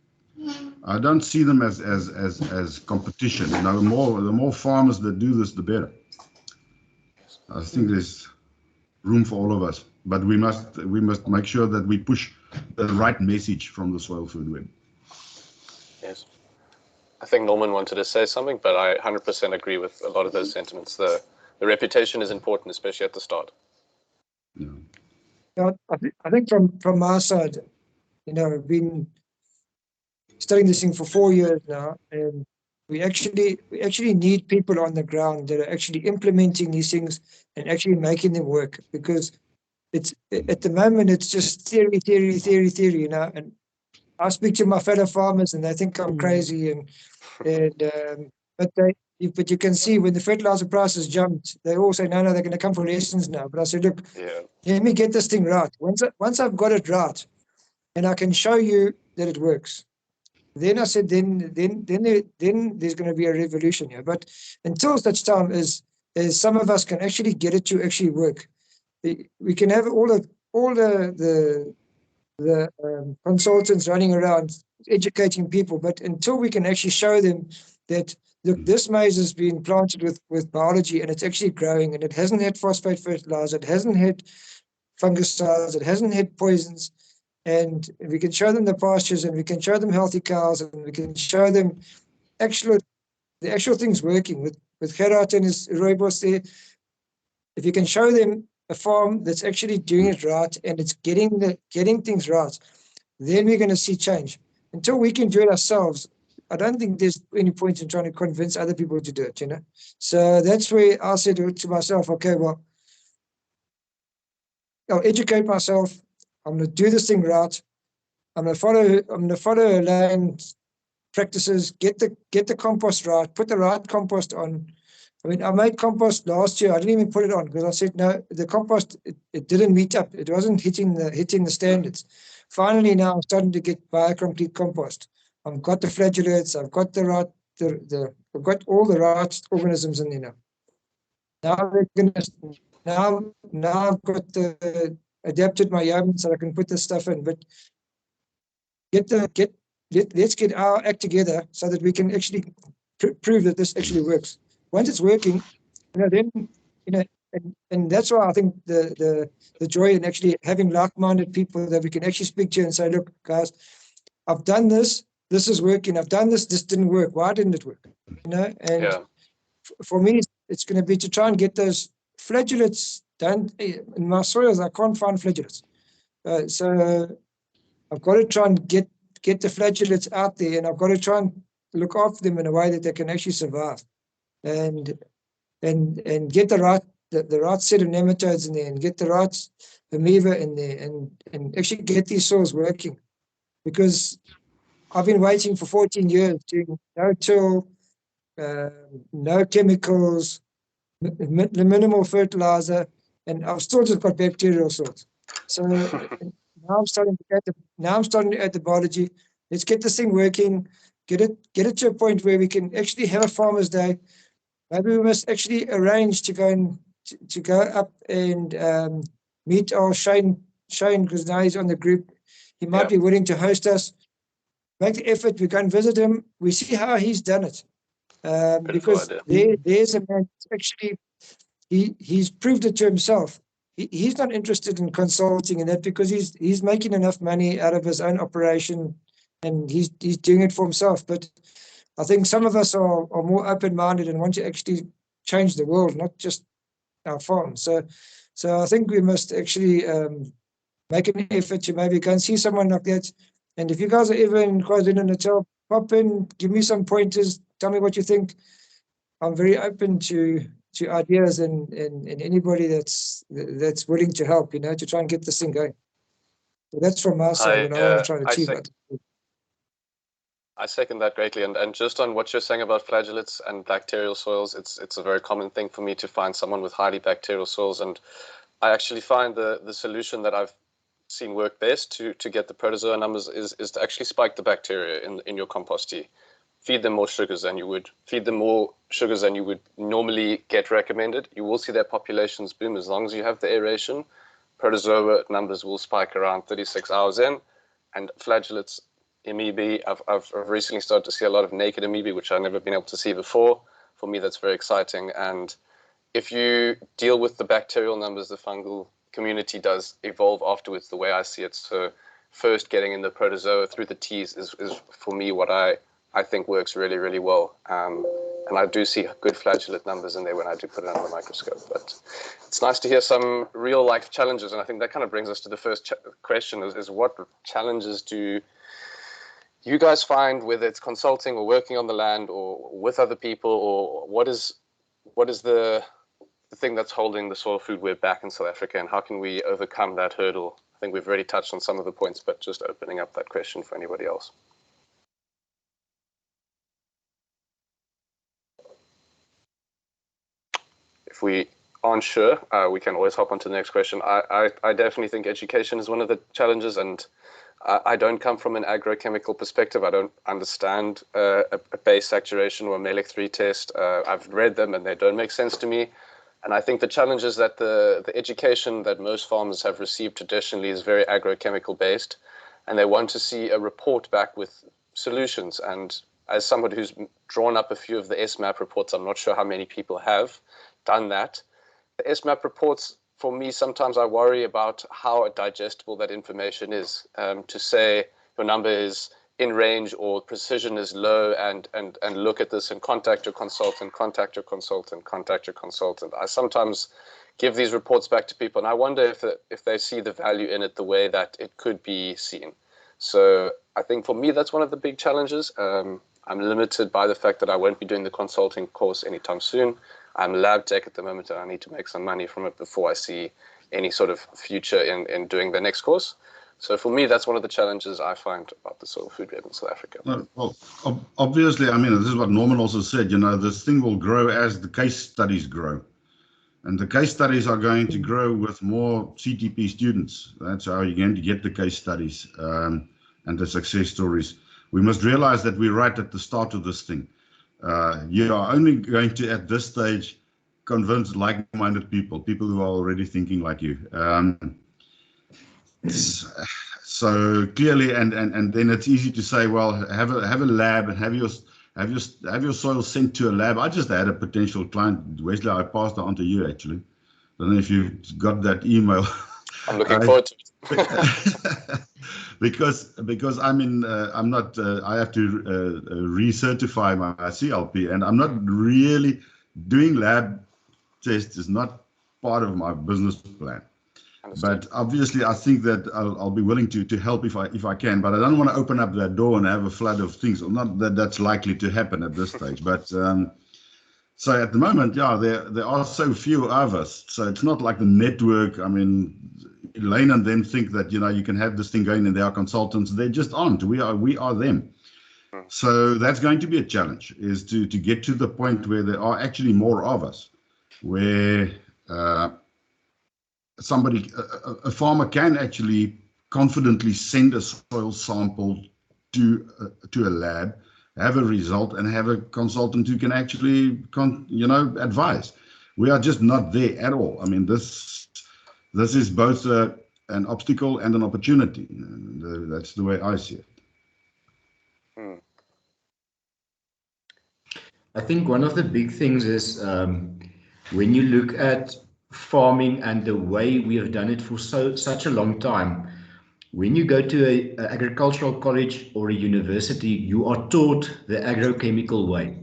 I don't see them as competition. The more farmers that do this, the better. I think there's room for all of us, but we must make sure that we push the right message from the soil food web. Yes. I think Norman wanted to say something, but I 100% agree with a lot of those sentiments. The reputation is important, especially at the start. Yeah, I think from our side, I've been studying this thing for 4 years now, and we actually need people on the ground that are actually implementing these things and actually making them work, because it's at the moment it's just theory, and I speak to my fellow farmers and they think I'm crazy, but you can see when the fertilizer prices jumped, they all say, no, they're going to come for lessons now. But I said, look, let me get this thing right. Once I've got it right, and I can show you that it works, then I said, then there's going to be a revolution here. But until such time as some of us can actually get it to actually work, we can have all the consultants running around educating people, but until we can actually show them that, look, this maize has been planted with biology and it's actually growing and it hasn't had phosphate fertilizer, it hasn't had fungicides, it hasn't had poisons, and we can show them the pastures and we can show them healthy cows and we can show them the actual things working with Gerard and his rooibos there. If you can show them a farm that's actually doing it right and it's getting things right, then we're going to see change. Until we can do it ourselves, I don't think there's any point in trying to convince other people to do it, So that's where I said to myself, okay, well, I'll educate myself. I'm going to do this thing right. I'm going to follow Elaine's practices, get the compost right, put the right compost on. I mean, I made compost last year. I didn't even put it on because I said, no, the compost, it didn't meet up. It wasn't hitting the standards. Finally, now I'm starting to get biocomplete compost. I've got the flagellates. I've got I've got all the right organisms in there now. Now I've got adapted my yarn so I can put this stuff in. But let's get our act together so that we can actually prove that this actually works. Once it's working, then and that's why I think the joy in actually having like-minded people that we can actually speak to and say, look, guys, I've done this. This is working. I've done this. This didn't work. Why didn't it work? And for me, it's going to be to try and get those flagellates done. In my soils, I can't find flagellates, so I've got to try and get the flagellates out there, and I've got to try and look after them in a way that they can actually survive, and get the right set of nematodes in there, and get the right amoeba in there, and actually get these soils working. Because I've been waiting for 14 years doing no till, no chemicals, minimal fertilizer, and I've still just got bacterial soils. So now I'm starting to add the biology. Let's get this thing working. Get it to a point where we can actually have a farmer's day. Maybe we must actually arrange to go up and meet our Shane, because now he's on the group. He might be willing to host us. Make the effort. We go and visit him. We see how he's done it. Because there's a man actually, he's proved it to himself. He's not interested in consulting and that because he's making enough money out of his own operation and he's doing it for himself. But I think some of us are more open-minded and want to actually change the world, not just our farm. So I think we must actually make an effort to maybe go and see someone like that. And if you guys are ever in KwaZulu-Natal, pop in, give me some pointers, tell me what you think. I'm very open to ideas and anybody that's willing to help, to try and get this thing going. So that's from my side, and I want to try to achieve it. I second that greatly, and just on what you're saying about flagellates and bacterial soils, it's a very common thing for me to find someone with highly bacterial soils, and I actually find the solution that I've seen work best to get the protozoa numbers is to actually spike the bacteria in your compost tea. Feed them more sugars than you would normally get recommended. You will see their populations boom as long as you have the aeration. Protozoa numbers will spike around 36 hours in, and flagellates, amoebae, I've recently started to see a lot of naked amoebae, which I've never been able to see before. For me, that's very exciting. And if you deal with the bacterial numbers, the fungal community does evolve afterwards, the way I see it. So first getting in the protozoa through the teas is for me what I think works really, really well. And I do see good flagellate numbers in there when I do put it under the microscope. But it's nice to hear some real life challenges. And I think that kind of brings us to the first question is what challenges do you guys find, whether it's consulting or working on the land or with other people, or what is the thing that's holding the soil food web back in South Africa, and how can we overcome that hurdle? I think we've already touched on some of the points, but just opening up that question for anybody else. If we aren't sure, we can always hop on to the next question. I definitely think education is one of the challenges, and I don't come from an agrochemical perspective. I don't understand a base saturation or a Melech 3 test. I've read them and they don't make sense to me. And I think the challenge is that the education that most farmers have received traditionally is very agrochemical based, and they want to see a report back with solutions. And as somebody who's drawn up a few of the SMAP reports, I'm not sure how many people have done that. The SMAP reports, for me, sometimes I worry about how digestible that information is. To say your number is in range or precision is low, and look at this and contact your consultant. I sometimes give these reports back to people, and I wonder if they see the value in it the way that it could be seen. So I think for me, that's one of the big challenges. I'm limited by the fact that I won't be doing the consulting course anytime soon. I'm lab tech at the moment, and I need to make some money from it before I see any sort of future in doing the next course. So for me, that's one of the challenges I find about the soil food web in South Africa. Well, obviously, I mean, this is what Norman also said, this thing will grow as the case studies grow. And the case studies are going to grow with more CTP students. That's how you're going to get the case studies and the success stories. We must realize that we're right at the start of this thing. You are only going to, at this stage, convince like-minded people who are already thinking like you. So clearly, and then it's easy to say, well, have a lab and have your soil sent to a lab. I just had a potential client, Wesley. I passed it on to you actually. I don't know if you got that email. I'm looking forward to it. because I'm not. I have to recertify my CLP, and I'm not really doing lab tests. Is not part of my business plan. But obviously, I think that I'll be willing to help if I can. But I don't want to open up that door and have a flood of things. Not that that's likely to happen at this stage. But so at the moment, yeah, there are so few of us. So it's not like the network. I mean, Elaine and them think that you can have this thing going, and they are consultants. They just aren't. We are them. So that's going to be a challenge, is to get to the point where there are actually more of us, where a farmer can actually confidently send a soil sample to a lab, have a result, and have a consultant who can actually advise. We are just not there at all. I mean, this is both an obstacle and an opportunity. That's the way I see it. I think one of the big things is when you look at farming and the way we have done it for such a long time, when you go to an agricultural college or a university, you are taught the agrochemical way.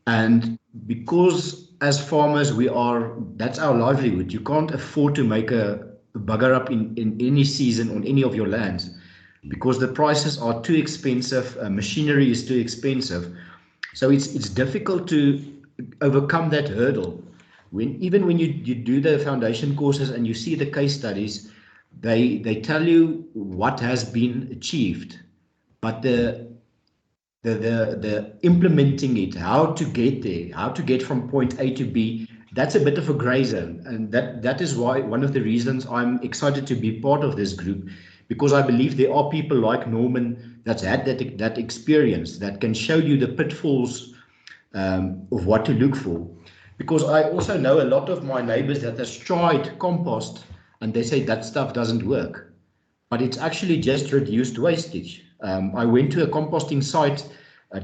And because as farmers, that's our livelihood. You can't afford to make a bugger up in any season on any of your lands because the prices are too expensive, machinery is too expensive. So it's difficult to overcome that hurdle. Even when you do the foundation courses and you see the case studies, they tell you what has been achieved, but the implementing it, how to get there, how to get from point A to B, that's a bit of a gray zone. And that is why one of the reasons I'm excited to be part of this group, because I believe there are people like Norman that's had that experience that can show you the pitfalls of what to look for. Because I also know a lot of my neighbors that has tried compost and they say that stuff doesn't work, but it's actually just reduced wastage. I went to a composting site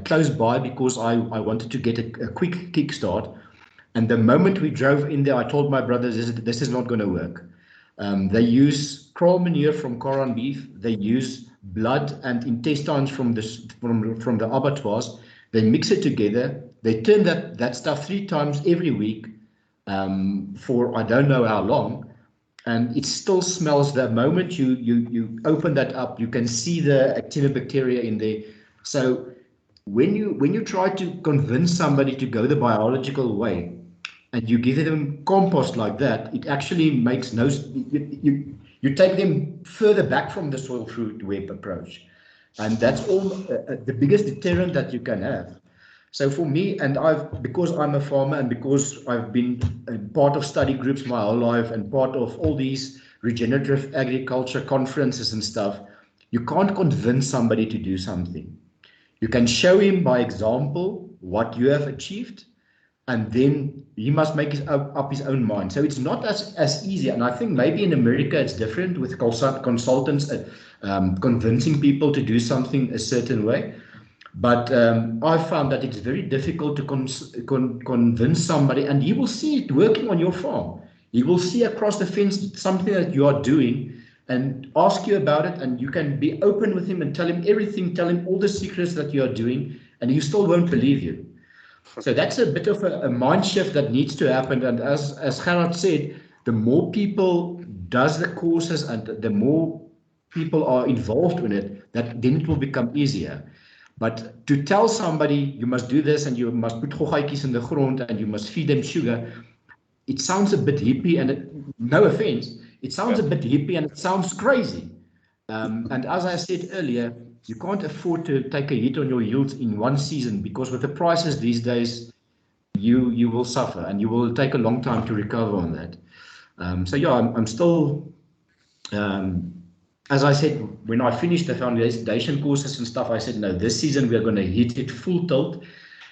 close by because I wanted to get a quick kickstart. And the moment we drove in there, I told my brothers, this is not going to work. They use kraal manure from Koran beef. They use blood and intestines from the abattoirs. They mix it together. They turn that stuff 3 times every week for I don't know how long, and it still smells. The moment you open that up, you can see the actinobacteria in there. So when you try to convince somebody to go the biological way, and you give them compost like that, it actually makes no. You take them further back from the soil food web approach, and that's all the biggest deterrent that you can have. So for me, and because I'm a farmer and because I've been part of study groups my whole life and part of all these regenerative agriculture conferences and stuff, you can't convince somebody to do something. You can show him by example what you have achieved, and then he must make up his own mind. So it's not as easy. And I think maybe in America it's different with consultants convincing people to do something a certain way. But I've found that it's very difficult to convince somebody, and he will see it working on your farm. He will see across the fence something that you are doing and ask you about it, and you can be open with him and tell him everything, tell him all the secrets that you are doing, and he still won't believe you. So that's a bit of a mind shift that needs to happen. And as Gerard said, the more people does the courses and the more people are involved in it, then it will become easier. But to tell somebody you must do this and you must put goggaitjies in the ground and you must feed them sugar, it sounds a bit hippie, and no offense, it sounds a bit hippie and it sounds crazy. And as I said earlier, you can't afford to take a hit on your yields in one season, because with the prices these days, you will suffer and you will take a long time to recover on that. So yeah, I'm still, as I said, when I finished the foundation courses and stuff, I said, no, this season we're going to hit it full tilt.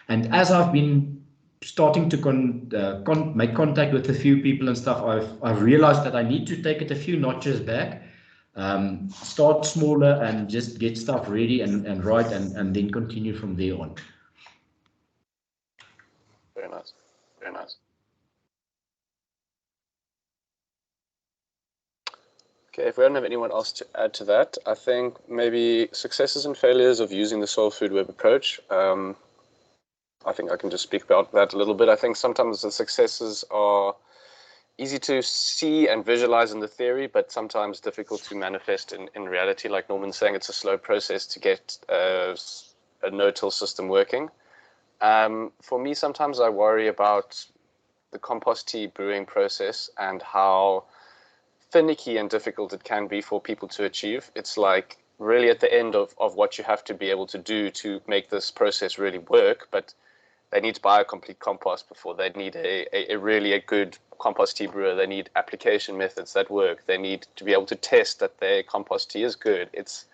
And as I've been starting to make contact with a few people and stuff, I've realized that I need to take it a few notches back, start smaller and just get stuff ready and right, and then continue from there on. Very nice. Very nice. Okay, if we don't have anyone else to add to that, I think maybe successes and failures of using the soil food web approach. I think I can just speak about that a little bit. I think sometimes the successes are easy to see and visualize in the theory, but sometimes difficult to manifest in reality. Like Norman's saying, it's a slow process to get a no-till system working. For me, sometimes I worry about the compost tea brewing process and how finicky and difficult it can be for people to achieve. It's like really at the end of what you have to be able to do to make this process really work, but they need to buy a complete compost before. They need a really good compost tea brewer. They need application methods that work. They need to be able to test that their compost tea is good. It's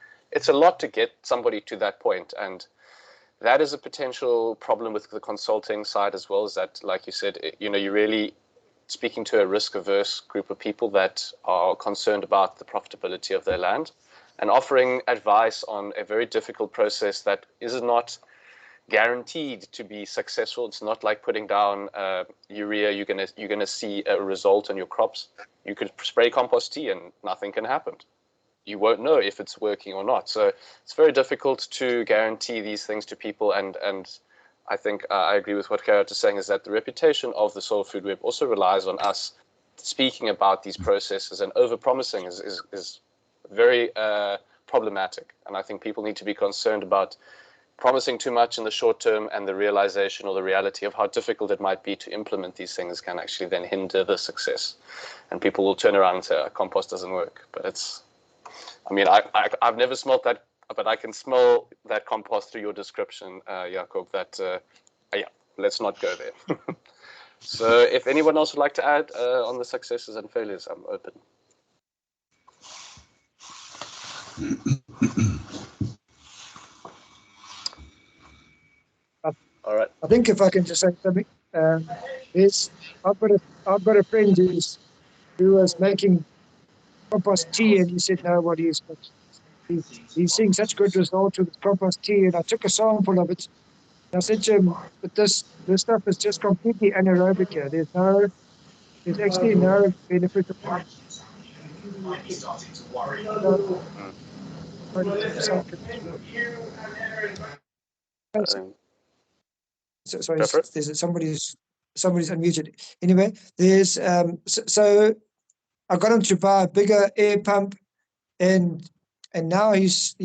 a lot to get somebody to that point, and that is a potential problem with the consulting side as well. Is that, like you said, you're really speaking to a risk-averse group of people that are concerned about the profitability of their land, and offering advice on a very difficult process that is not guaranteed to be successful. It's not like putting down urea. You're gonna see a result on your crops. You could spray compost tea and nothing can happen. You won't know if it's working or not. So it's very difficult to guarantee these things to people. And I think I agree with what Gerard is saying, is that the reputation of the Soil Food Web also relies on us speaking about these processes, and over-promising is very problematic. And I think people need to be concerned about promising too much in the short term, and the realization or the reality of how difficult it might be to implement these things can actually then hinder the success. And people will turn around and say, compost doesn't work. But it's, I mean, I've never smelled that, but I can smell that compost through your description, Jakob, that, yeah, let's not go there. So if anyone else would like to add on the successes and failures, I'm open. All right. I think if I can just say something, I've got a friend who was making compost tea, and he said no, what he's seeing such good results with compost tea, and I took a sample of it. And I said to him, but this stuff is just completely anaerobic here. There's actually no benefit of sorry, there's somebody's unmuted. Anyway, there's so I got him to buy a bigger air pump, and now he's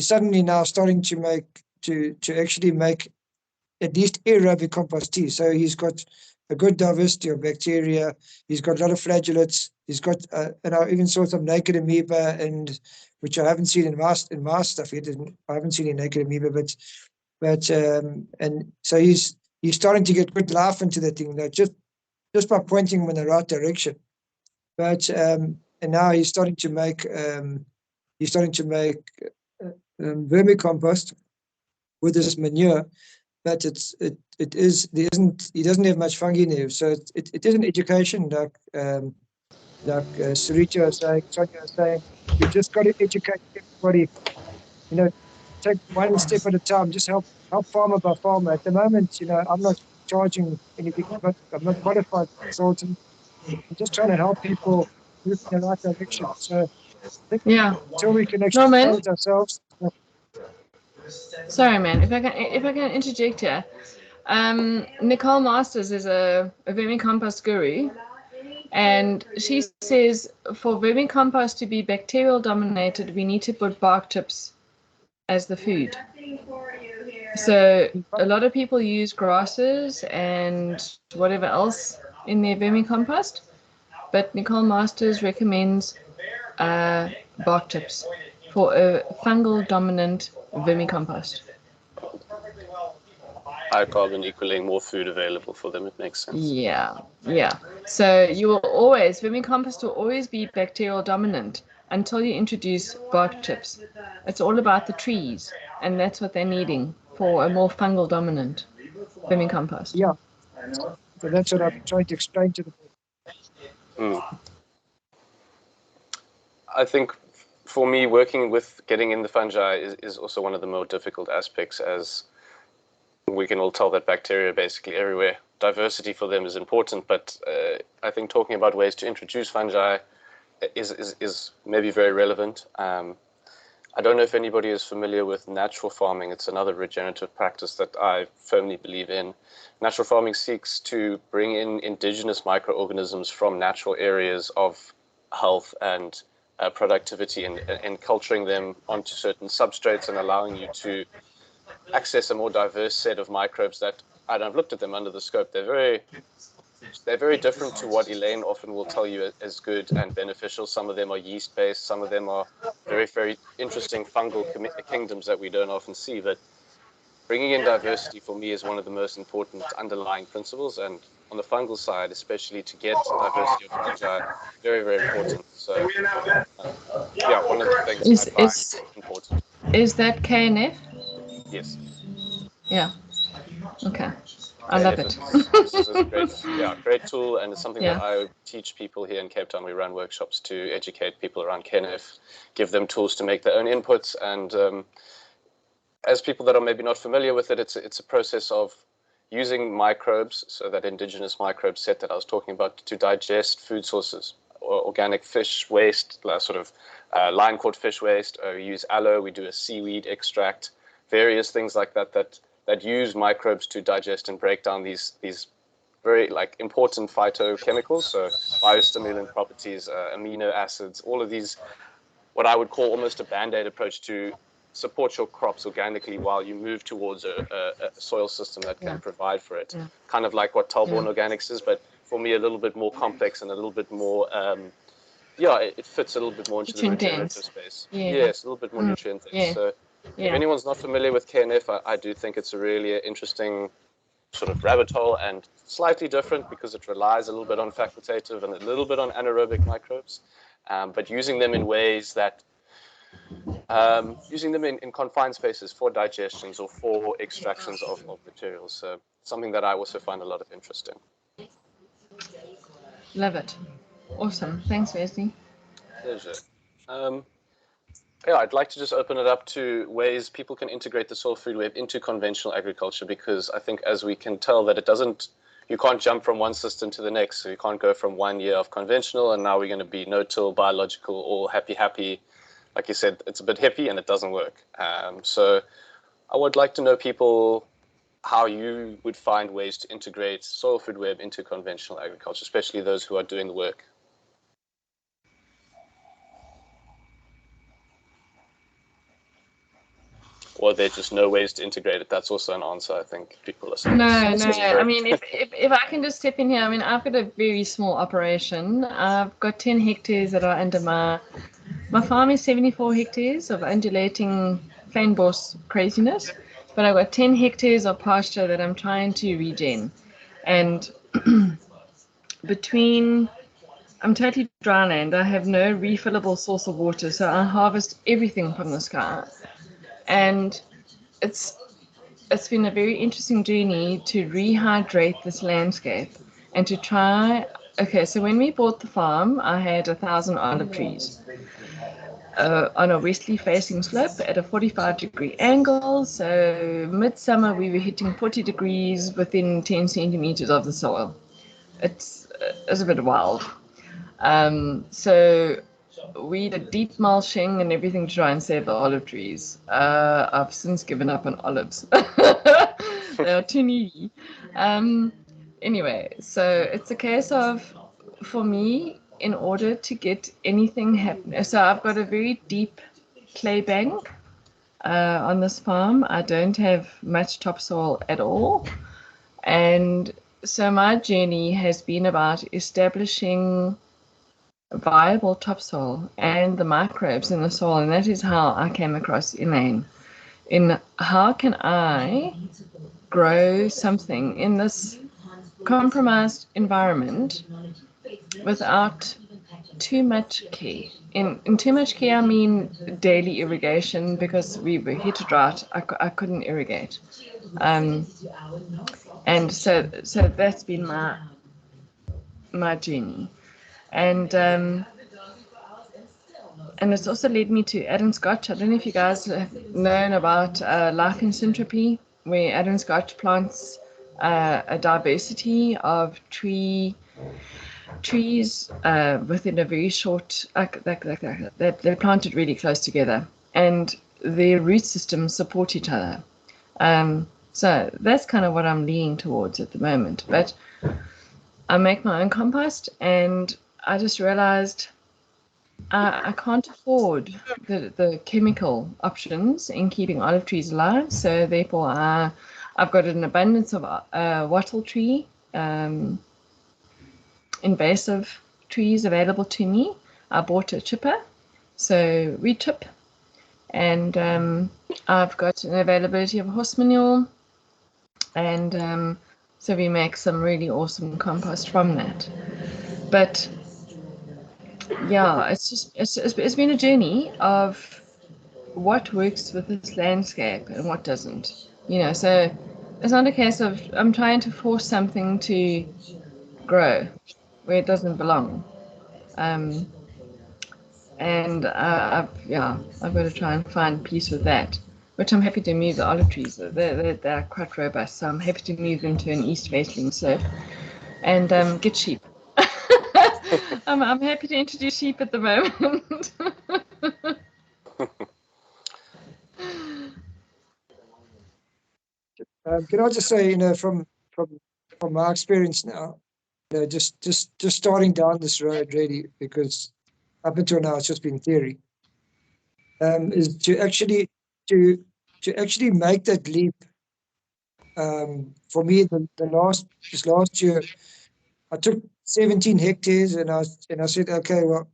suddenly now starting to actually make at least aerobic compost tea. So he's got a good diversity of bacteria. He's got a lot of flagellates. He's got and I even saw some naked amoeba, and which I haven't seen in my stuff yet. I haven't seen any naked amoeba, but and so he's starting to get good life into that thing, just by pointing him in the right direction. But and now he's starting to make vermicompost with this manure, but he doesn't have much fungi in there. So it is an education, like Sarita was saying, Sonia was saying, you just got to educate everybody. Take one step at a time. Just help farmer by farmer. At the moment, I'm not charging anything. I'm not qualified consultant. I'm just trying to help people move in the right direction. So I think until we can actually change ourselves. Sorry, man. If I can interject here, Nicole Masters is a vermicompost guru, and she says for vermicompost to be bacterial dominated, we need to put bark chips as the food. So a lot of people use grasses and whatever else in their vermicompost, but Nicole Masters recommends bark chips for a fungal dominant vermicompost. High carbon equaling more food available for them. It makes sense. Yeah. So vermicompost will always be bacterial dominant until you introduce bark chips. It's all about the trees, and that's what they're needing for a more fungal dominant vermicompost. Yeah. So that's what I'm trying to explain to them. I think for me, working with getting in the fungi is also one of the more difficult aspects, as we can all tell that bacteria are basically everywhere. Diversity for them is important, but I think talking about ways to introduce fungi is maybe very relevant. I don't know if anybody is familiar with natural farming. It's another regenerative practice that I firmly believe in. Natural farming seeks to bring in indigenous microorganisms from natural areas of health and productivity, and culturing them onto certain substrates and allowing you to access a more diverse set of microbes that, I don't have looked at them under the scope. They're very different to what Elaine often will tell you as good and beneficial. Some of them are yeast-based. Some of them are very, very interesting fungal kingdoms that we don't often see. But bringing in diversity for me is one of the most important underlying principles. And on the fungal side, especially to get diversity of fungi, very, very important. So, one of the things I find important. Is that KNF? Yes. Yeah. Okay. I love it. This is a great tool, and it's something that I teach people here in Cape Town. We run workshops to educate people around KNF, give them tools to make their own inputs, and as people that are maybe not familiar with it, it's a process of using microbes, so that indigenous microbe set that I was talking about, to digest food sources, or organic fish waste, sort of line-caught fish waste. We use aloe, we do a seaweed extract, various things like that use microbes to digest and break down these very important phytochemicals, so biostimulant properties, amino acids, all of these, what I would call almost a band-aid approach to support your crops organically while you move towards a soil system that can provide for it. Yeah. Kind of like what Talborn Organics is, but for me a little bit more complex and a little bit more, it fits a little bit more into the regenerative space. Yes, a little bit more nutrient dense. So if anyone's not familiar with KNF, I do think it's a really interesting sort of rabbit hole and slightly different because it relies a little bit on facultative and a little bit on anaerobic microbes, but using them in ways that using them in confined spaces for digestions or for extractions of materials. So something that I also find a lot of interest in. Love it. Awesome. Thanks, Wesley. Pleasure. I'd like to just open it up to ways people can integrate the soil food web into conventional agriculture, because I think as we can tell that you can't jump from one system to the next. So you can't go from 1 year of conventional and now we're going to be no-till, biological, or happy. Like you said, it's a bit hippie and it doesn't work. So I would like to know people how you would find ways to integrate soil food web into conventional agriculture, especially those who are doing the work. Or there's just no ways to integrate it. That's also an answer, I think people are saying. No. I mean, if I can just step in here, I mean, I've got a very small operation. I've got 10 hectares that are under my farm is 74 hectares of undulating fynbos craziness, but I've got 10 hectares of pasture that I'm trying to regen. And I'm totally dry land. I have no refillable source of water, so I harvest everything from the sky. And it's been a very interesting journey to rehydrate this landscape and to try. Okay, so when we bought the farm, I had 1,000 olive trees on a westerly facing slope at a 45-degree angle. So midsummer we were hitting 40 degrees within 10 centimeters of the soil. It's a bit wild. So we did deep mulching and everything to try and save the olive trees. I've since given up on olives. They are too needy. Anyway, so it's a case of, for me, in order to get anything happening. So I've got a very deep clay bank on this farm. I don't have much topsoil at all. And so my journey has been about establishing viable topsoil and the microbes in the soil, and that is how I came across Elaine. In how can I grow something in this compromised environment without too much care. In too much care, I mean daily irrigation, because we were hit drought. I couldn't irrigate, and so that's been my journey. And it's also led me to Adam Scotch. I don't know if you guys have known about lichen syntropy, where Adam Scotch plants a diversity of trees within a very short, they're planted really close together, and their root systems support each other. So that's kind of what I'm leaning towards at the moment. But I make my own compost, and I just realized I can't afford the chemical options in keeping olive trees alive. So therefore, I've got an abundance of wattle tree, invasive trees available to me. I bought a chipper, so we chip, and I've got an availability of horse manure, and so we make some really awesome compost from that. But yeah, it's been a journey of what works with this landscape and what doesn't. So it's not a case of I'm trying to force something to grow where it doesn't belong. And I've got to try and find peace with that, which I'm happy to move the olive trees. They're quite robust, so I'm happy to move them to an east-facing slope and get sheep. I'm happy to introduce sheep at the moment. Can I just say, from my experience now, just starting down this road really, because up until now it's just been theory, is to actually to actually make that leap, for me, this last year, I took 17 hectares and I said, okay, well,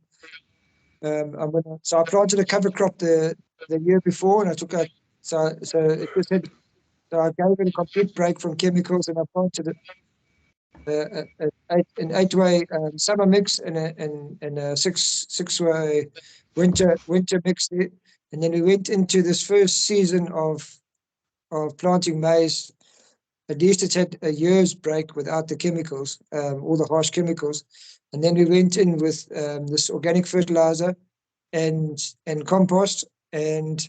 so I planted a cover crop the year before, and I took out, so it just had, so I gave it a complete break from chemicals, and I planted an 8-way summer mix and a 6-way winter mix there. And then we went into this first season of planting maize. At least it's had a year's break without the chemicals, all the harsh chemicals. And then we went in with this organic fertilizer and compost, and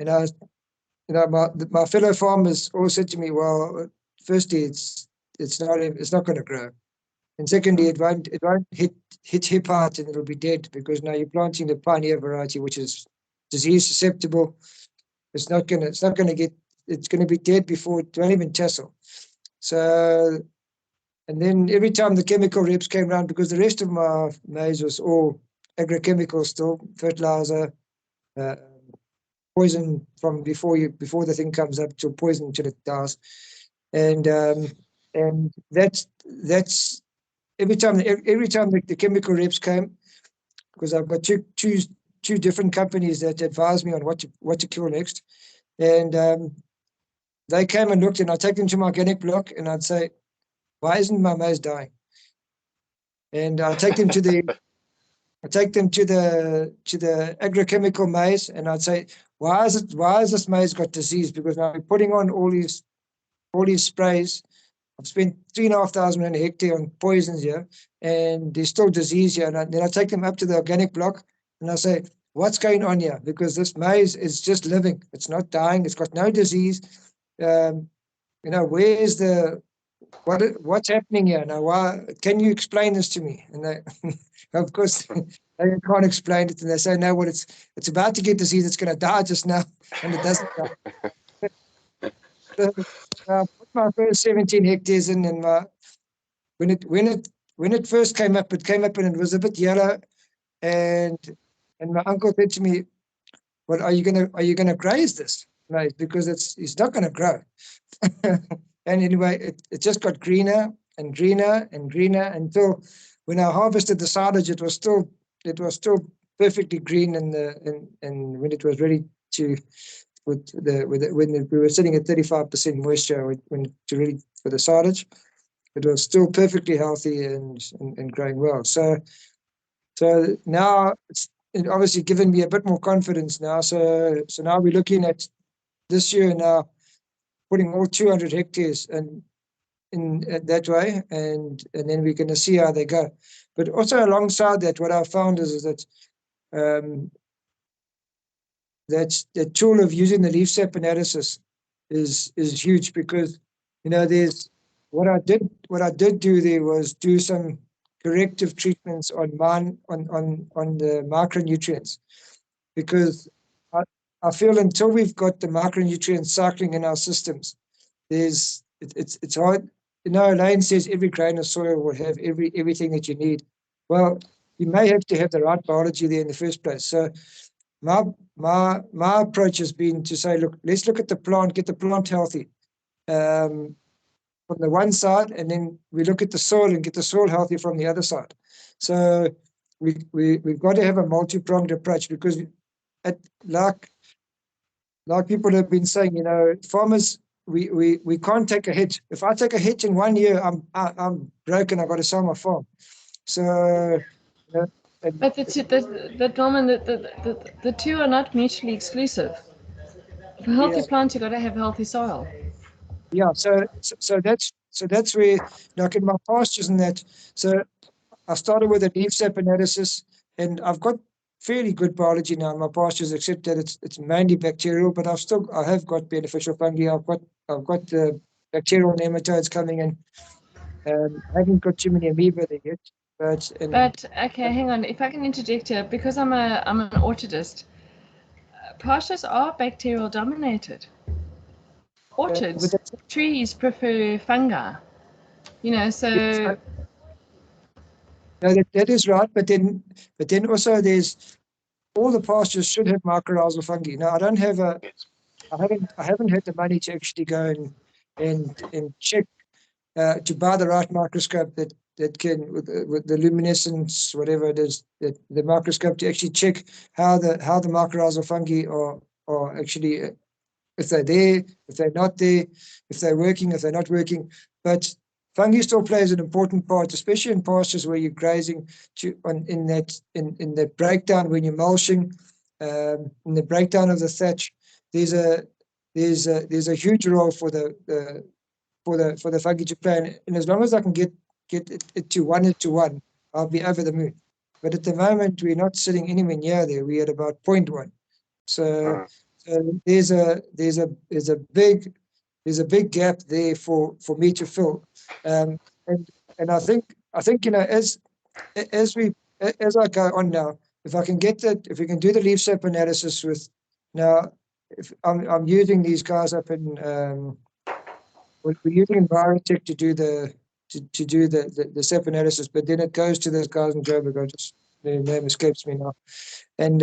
my fellow farmers all said to me, well, firstly, it's not going to grow, and secondly, it won't hit hip height, and it'll be dead, because now you're planting the Pioneer variety, which is disease susceptible. It's going to be dead before it won't even tassel. So, and then every time the chemical reps came around, because the rest of my maize was all agrochemical still, fertilizer, poison from before the thing comes up, to poison until it dies, and that's every time the chemical reps came, because I've got two different companies that advise me on what to kill next, and they came and looked, and I take them to my organic block, and I'd say, why isn't my maize dying? And I take them to the agrochemical maize, and I'd say, why has this maize got disease? Because now I'm putting on all these sprays. I've spent 3,500 in a hectare on poisons here, and there's still disease here. And then I take them up to the organic block, and I say, what's going on here? Because this maize is just living. It's not dying. It's got no disease. Where's what's happening here now? Why can you explain this to me? And they, of course, they can't explain it, and they say, no, well, it's about to get disease. It's going to die just now, and it doesn't die. So, I put my first 17 hectares in, and when it first came up, and it was a bit yellow, and my uncle said to me, well, are you gonna graze this, mate? Because it's not going to grow. And anyway, it just got greener and greener and greener, until when I harvested the silage, it was still perfectly green, and when it was ready to, when we were sitting at 35% moisture for the silage, it was still perfectly healthy and growing well. So now it's obviously given me a bit more confidence now. So now we're looking at this year now, putting all 200 hectares in that way, and then we're going to see how they go. But also alongside that, what I found is that that's the tool of using the leaf sap analysis is huge, because there's what I did do there was do some corrective treatments on the micronutrients, because I feel until we've got the micronutrients cycling in our systems, it's hard. Elaine says every grain of soil will have everything that you need. Well, you may have to have the right biology there in the first place. So my approach has been to say, look, let's look at the plant, get the plant healthy from the one side, and then we look at the soil and get the soil healthy from the other side. So we've got to have a multi-pronged approach, because like people have been saying, farmers, we can't take a hit. If I take a hit in 1 year, I'm broken. I've got to sell my farm. So. But Norman, the two are not mutually exclusive. For healthy plants, you've got to have healthy soil. Yeah. So that's where, like in my pastures and that. So I started with a leaf sap analysis, and I've got fairly good biology now in my pastures, except that it's mainly bacterial, but I have got beneficial fungi. I've got the bacterial nematodes coming in. I haven't got too many amoeba there yet. But okay, hang on. If I can interject here, because I'm an orchardist, pastures are bacterial dominated. Orchards, trees prefer fungi. So. No, that is right. But then also there's all the pastures should have mycorrhizal fungi. Now, I haven't had the money to actually go and check to buy the right microscope that can with the luminescence, whatever it is, that the microscope to actually check how the mycorrhizal fungi are actually, if they're there, if they're not there, if they're working, if they're not working. But fungi still plays an important part, especially in pastures where you're grazing in that breakdown when you're mulching, in the breakdown of the thatch. There's a huge role for the fungi to play, and as long as I can get it to 1:1, I'll be over the moon. But at the moment, we're not sitting anywhere near there. We're at about 0.1. So there's a big gap there for me to fill, and I think as I go on now, if I can get that, if we can do the leaf sap analysis with now, if I'm using these guys up in we're using Envirotech to do the sap analysis, but then it goes to those guys in Joburg. Their name escapes me now, and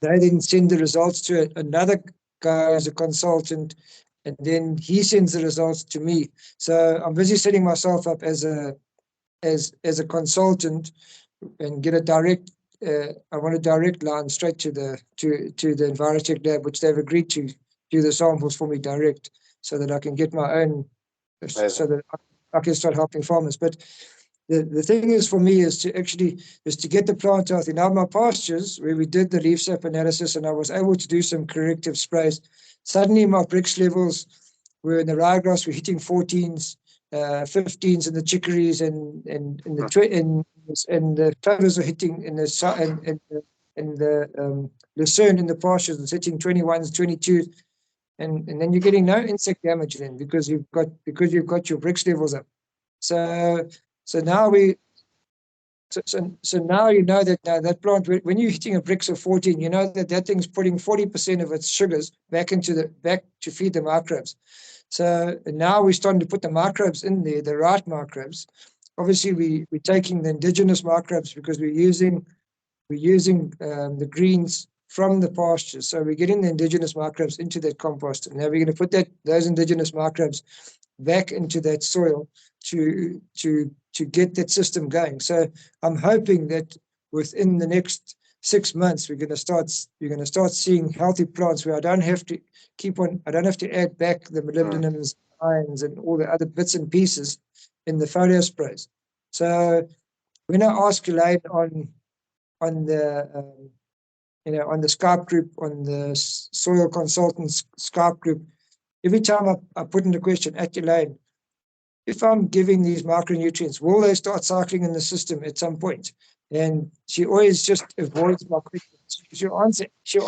they then send the results to another guy as a consultant, and then he sends the results to me. So I'm busy setting myself up as a consultant and get a direct. I want a direct line straight to the Envirotech lab, which they've agreed to do the samples for me direct, so that I can get my own, so that I can start helping farmers. But the thing is for me is to get the plant healthy. Now my pastures, where we did the leaf sap analysis and I was able to do some corrective sprays, suddenly my Brix levels were in the ryegrass, we're hitting 14s, 15s in the chicories, and the clovers are hitting in the lucerne in the pastures, it's hitting 21s, 22s, and then you're getting no insect damage then because you've got your Brix levels up. So now now you know that that plant, when you're hitting a Brix of 14, you know that thing's putting 40% of its sugars back to feed the microbes. So now we're starting to put the microbes in there, the right microbes. Obviously, we're taking the indigenous microbes because we're using the greens from the pastures. So we're getting the indigenous microbes into that compost. And now we're going to put those indigenous microbes back into that soil to get that system going. So I'm hoping that within the next 6 months we're going to start seeing healthy plants where I don't have to add back the molybdenums, irons, and all the other bits and pieces in the foliar sprays. So when I ask Elaine on the Skype group, on the soil consultants Skype group, every time I put in a question at Elaine, if I'm giving these micronutrients, will they start cycling in the system at some point? And she always just avoids my questions. She'll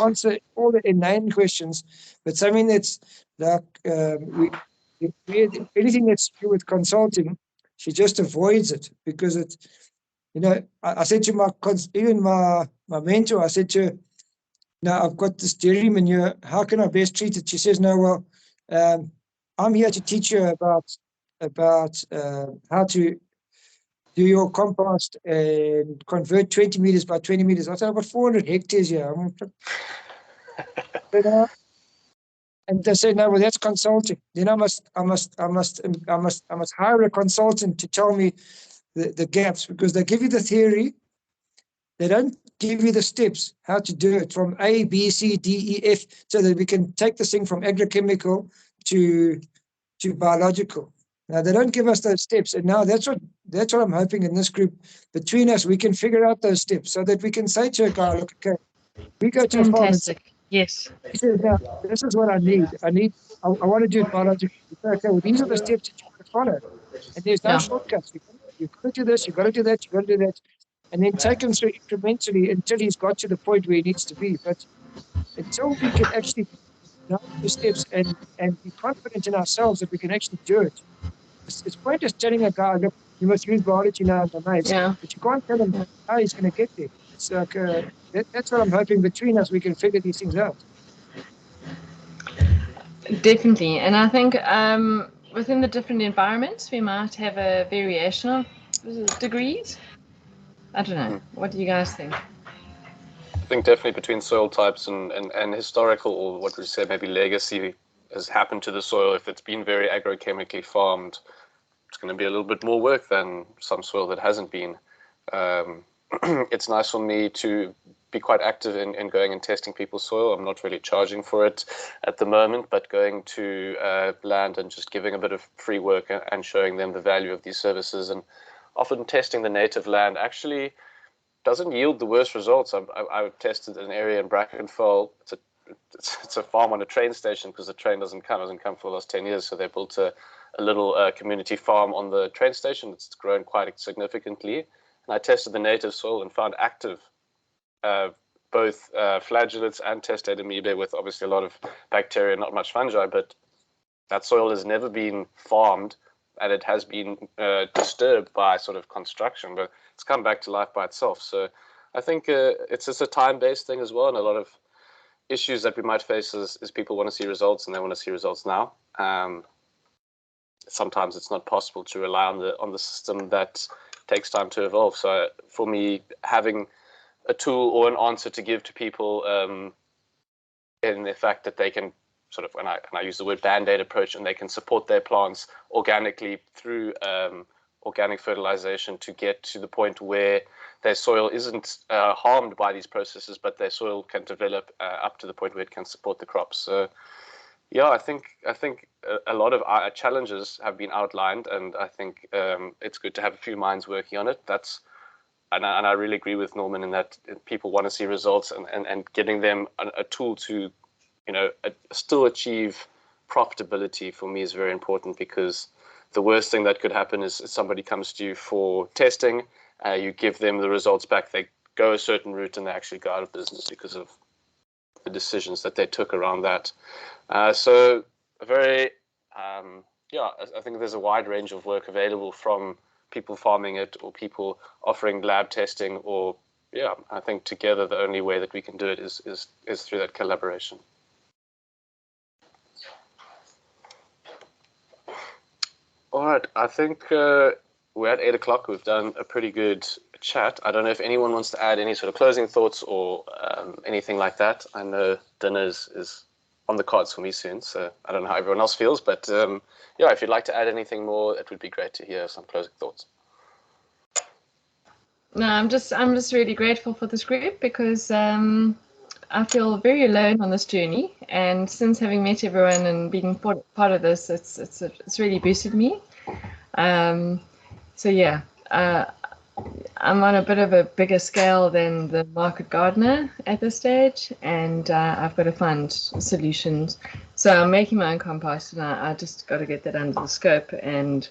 answer all the inane questions, but something that's like anything that's to do with consulting, she just avoids it because it's, I said to my mentor, I said to her, now I've got this dairy manure, how can I best treat it? She says, no, well, I'm here to teach you about how to do your compost and convert 20 meters by 20 meters. I said, I've got 400 hectares here. And they said, no, well, that's consulting. Then I must hire a consultant to tell me the gaps, because they give you the theory. They don't give you the steps, how to do it from A, B, C, D, E, F, so that we can take this thing from agrochemical to biological. Now, they don't give us those steps. And now that's what I'm hoping in this group. Between us, we can figure out those steps so that we can say to a guy, look, okay, we go to a farm and say, yes. he says, now, this is what I need. I want to do it biologically. Okay, well, these are the steps that you want to follow. And there's no shortcuts. You've got to do this, you've got to do that, you've got to do that. And then take him through incrementally until he's got to the point where he needs to be. But until we can actually know the steps and be confident in ourselves that we can actually do it, it's pointless telling a guy, look, you must use biology now in the maze. Yeah. But you can't tell him how he's going to get there. It's like, that's what I'm hoping between us, we can figure these things out. Definitely. And I think within the different environments, we might have a variation of degrees. I don't know. What do you guys think? I think definitely between soil types and historical, or what we say maybe legacy, has happened to the soil. If it's been very agrochemically farmed, it's going to be a little bit more work than some soil that hasn't been. It's nice for me to be quite active in going and testing people's soil. I'm not really charging for it at the moment, but going to land and just giving a bit of free work and showing them the value of these services, and often testing the native land actually doesn't yield the worst results. I tested an area in Brackenfell. It's a farm on a train station because the train hasn't come for the last 10 years. So they built a little community farm on the train station. It's grown quite significantly. And I tested the native soil and found active both flagellates and testate amoebae with obviously a lot of bacteria, not much fungi, but that soil has never been farmed and it has been disturbed by sort of construction, but it's come back to life by itself. So I think it's just a time-based thing as well, and a lot of issues that we might face is people want to see results and they want to see results now. Sometimes it's not possible to rely on the system that takes time to evolve. So for me, having a tool or an answer to give to people in the fact that they can sort of, and I use the word band-aid approach, and they can support their plants organically through organic fertilization to get to the point where their soil isn't harmed by these processes, but their soil can develop up to the point where it can support the crops. So yeah, I think a lot of our challenges have been outlined, and I think it's good to have a few minds working on it. And I really agree with Norman in that people want to see results, and getting them a tool to, still achieve profitability for me is very important, because the worst thing that could happen is somebody comes to you for testing, you give them the results back, they go a certain route, and they actually go out of business because of the decisions that they took around that. So I think there's a wide range of work available from people farming it or people offering lab testing, or I think together the only way that we can do it is through that collaboration. All right, I think we're at 8 o'clock. We've done a pretty good chat. I don't know if anyone wants to add any sort of closing thoughts or anything like that. I know dinner is on the cards for me soon, so I don't know how everyone else feels, but if you'd like to add anything more, it would be great to hear some closing thoughts. No, I'm just really grateful for this group, because I feel very alone on this journey, and since having met everyone and being part of this, it's really boosted me. So yeah, I'm on a bit of a bigger scale than the market gardener at this stage, and I've got to find solutions. So I'm making my own compost, and I just got to get that under the scope, and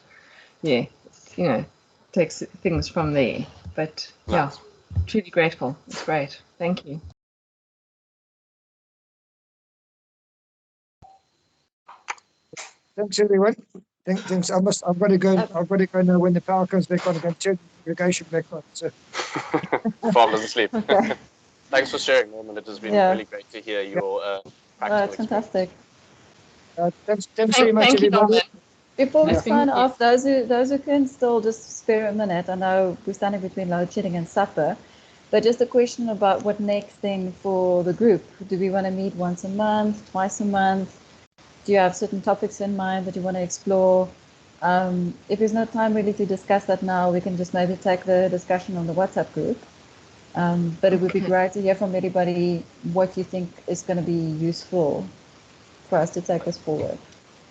take things from there. But yeah, truly grateful. It's great. Thank you. Thanks, everyone. Thanks. I've got to go. I've got to go now. When the power comes back on, I'm going to turn the irrigation back on. So. Farm doesn't sleep. Okay. Thanks for sharing, Norman. It has been really great to hear your That's fantastic. Thanks very much, everybody. Before we sign off, those who can still just spare a minute. I know we're standing between load shedding and supper, but just a question about what next then for the group. Do we want to meet once a month, twice a month? Do you have certain topics in mind that you want to explore? If there's no time really to discuss that now, we can just maybe take the discussion on the WhatsApp group. But it would be great to hear from everybody what you think is going to be useful for us to take us forward.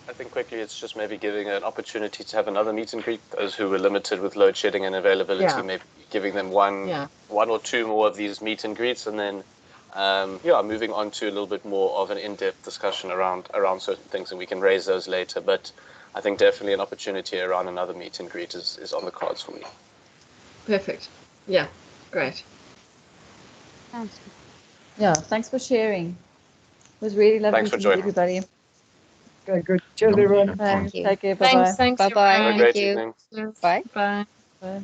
I think quickly it's just maybe giving an opportunity to have another meet and greet. Those who were limited with load shedding and availability, maybe giving them one or two more of these meet and greets, and then moving on to a little bit more of an in-depth discussion around certain things, and we can raise those later. But I think definitely an opportunity around another meet and greet is on the cards for me. Perfect. Yeah, great. Yeah, thanks for sharing. It was really lovely to meet everybody. Okay, good. Cheers, everyone. Thank you. Take care. Bye-bye. Thanks. Bye-bye. Have a great Thank you. evening. Bye. Bye. Bye.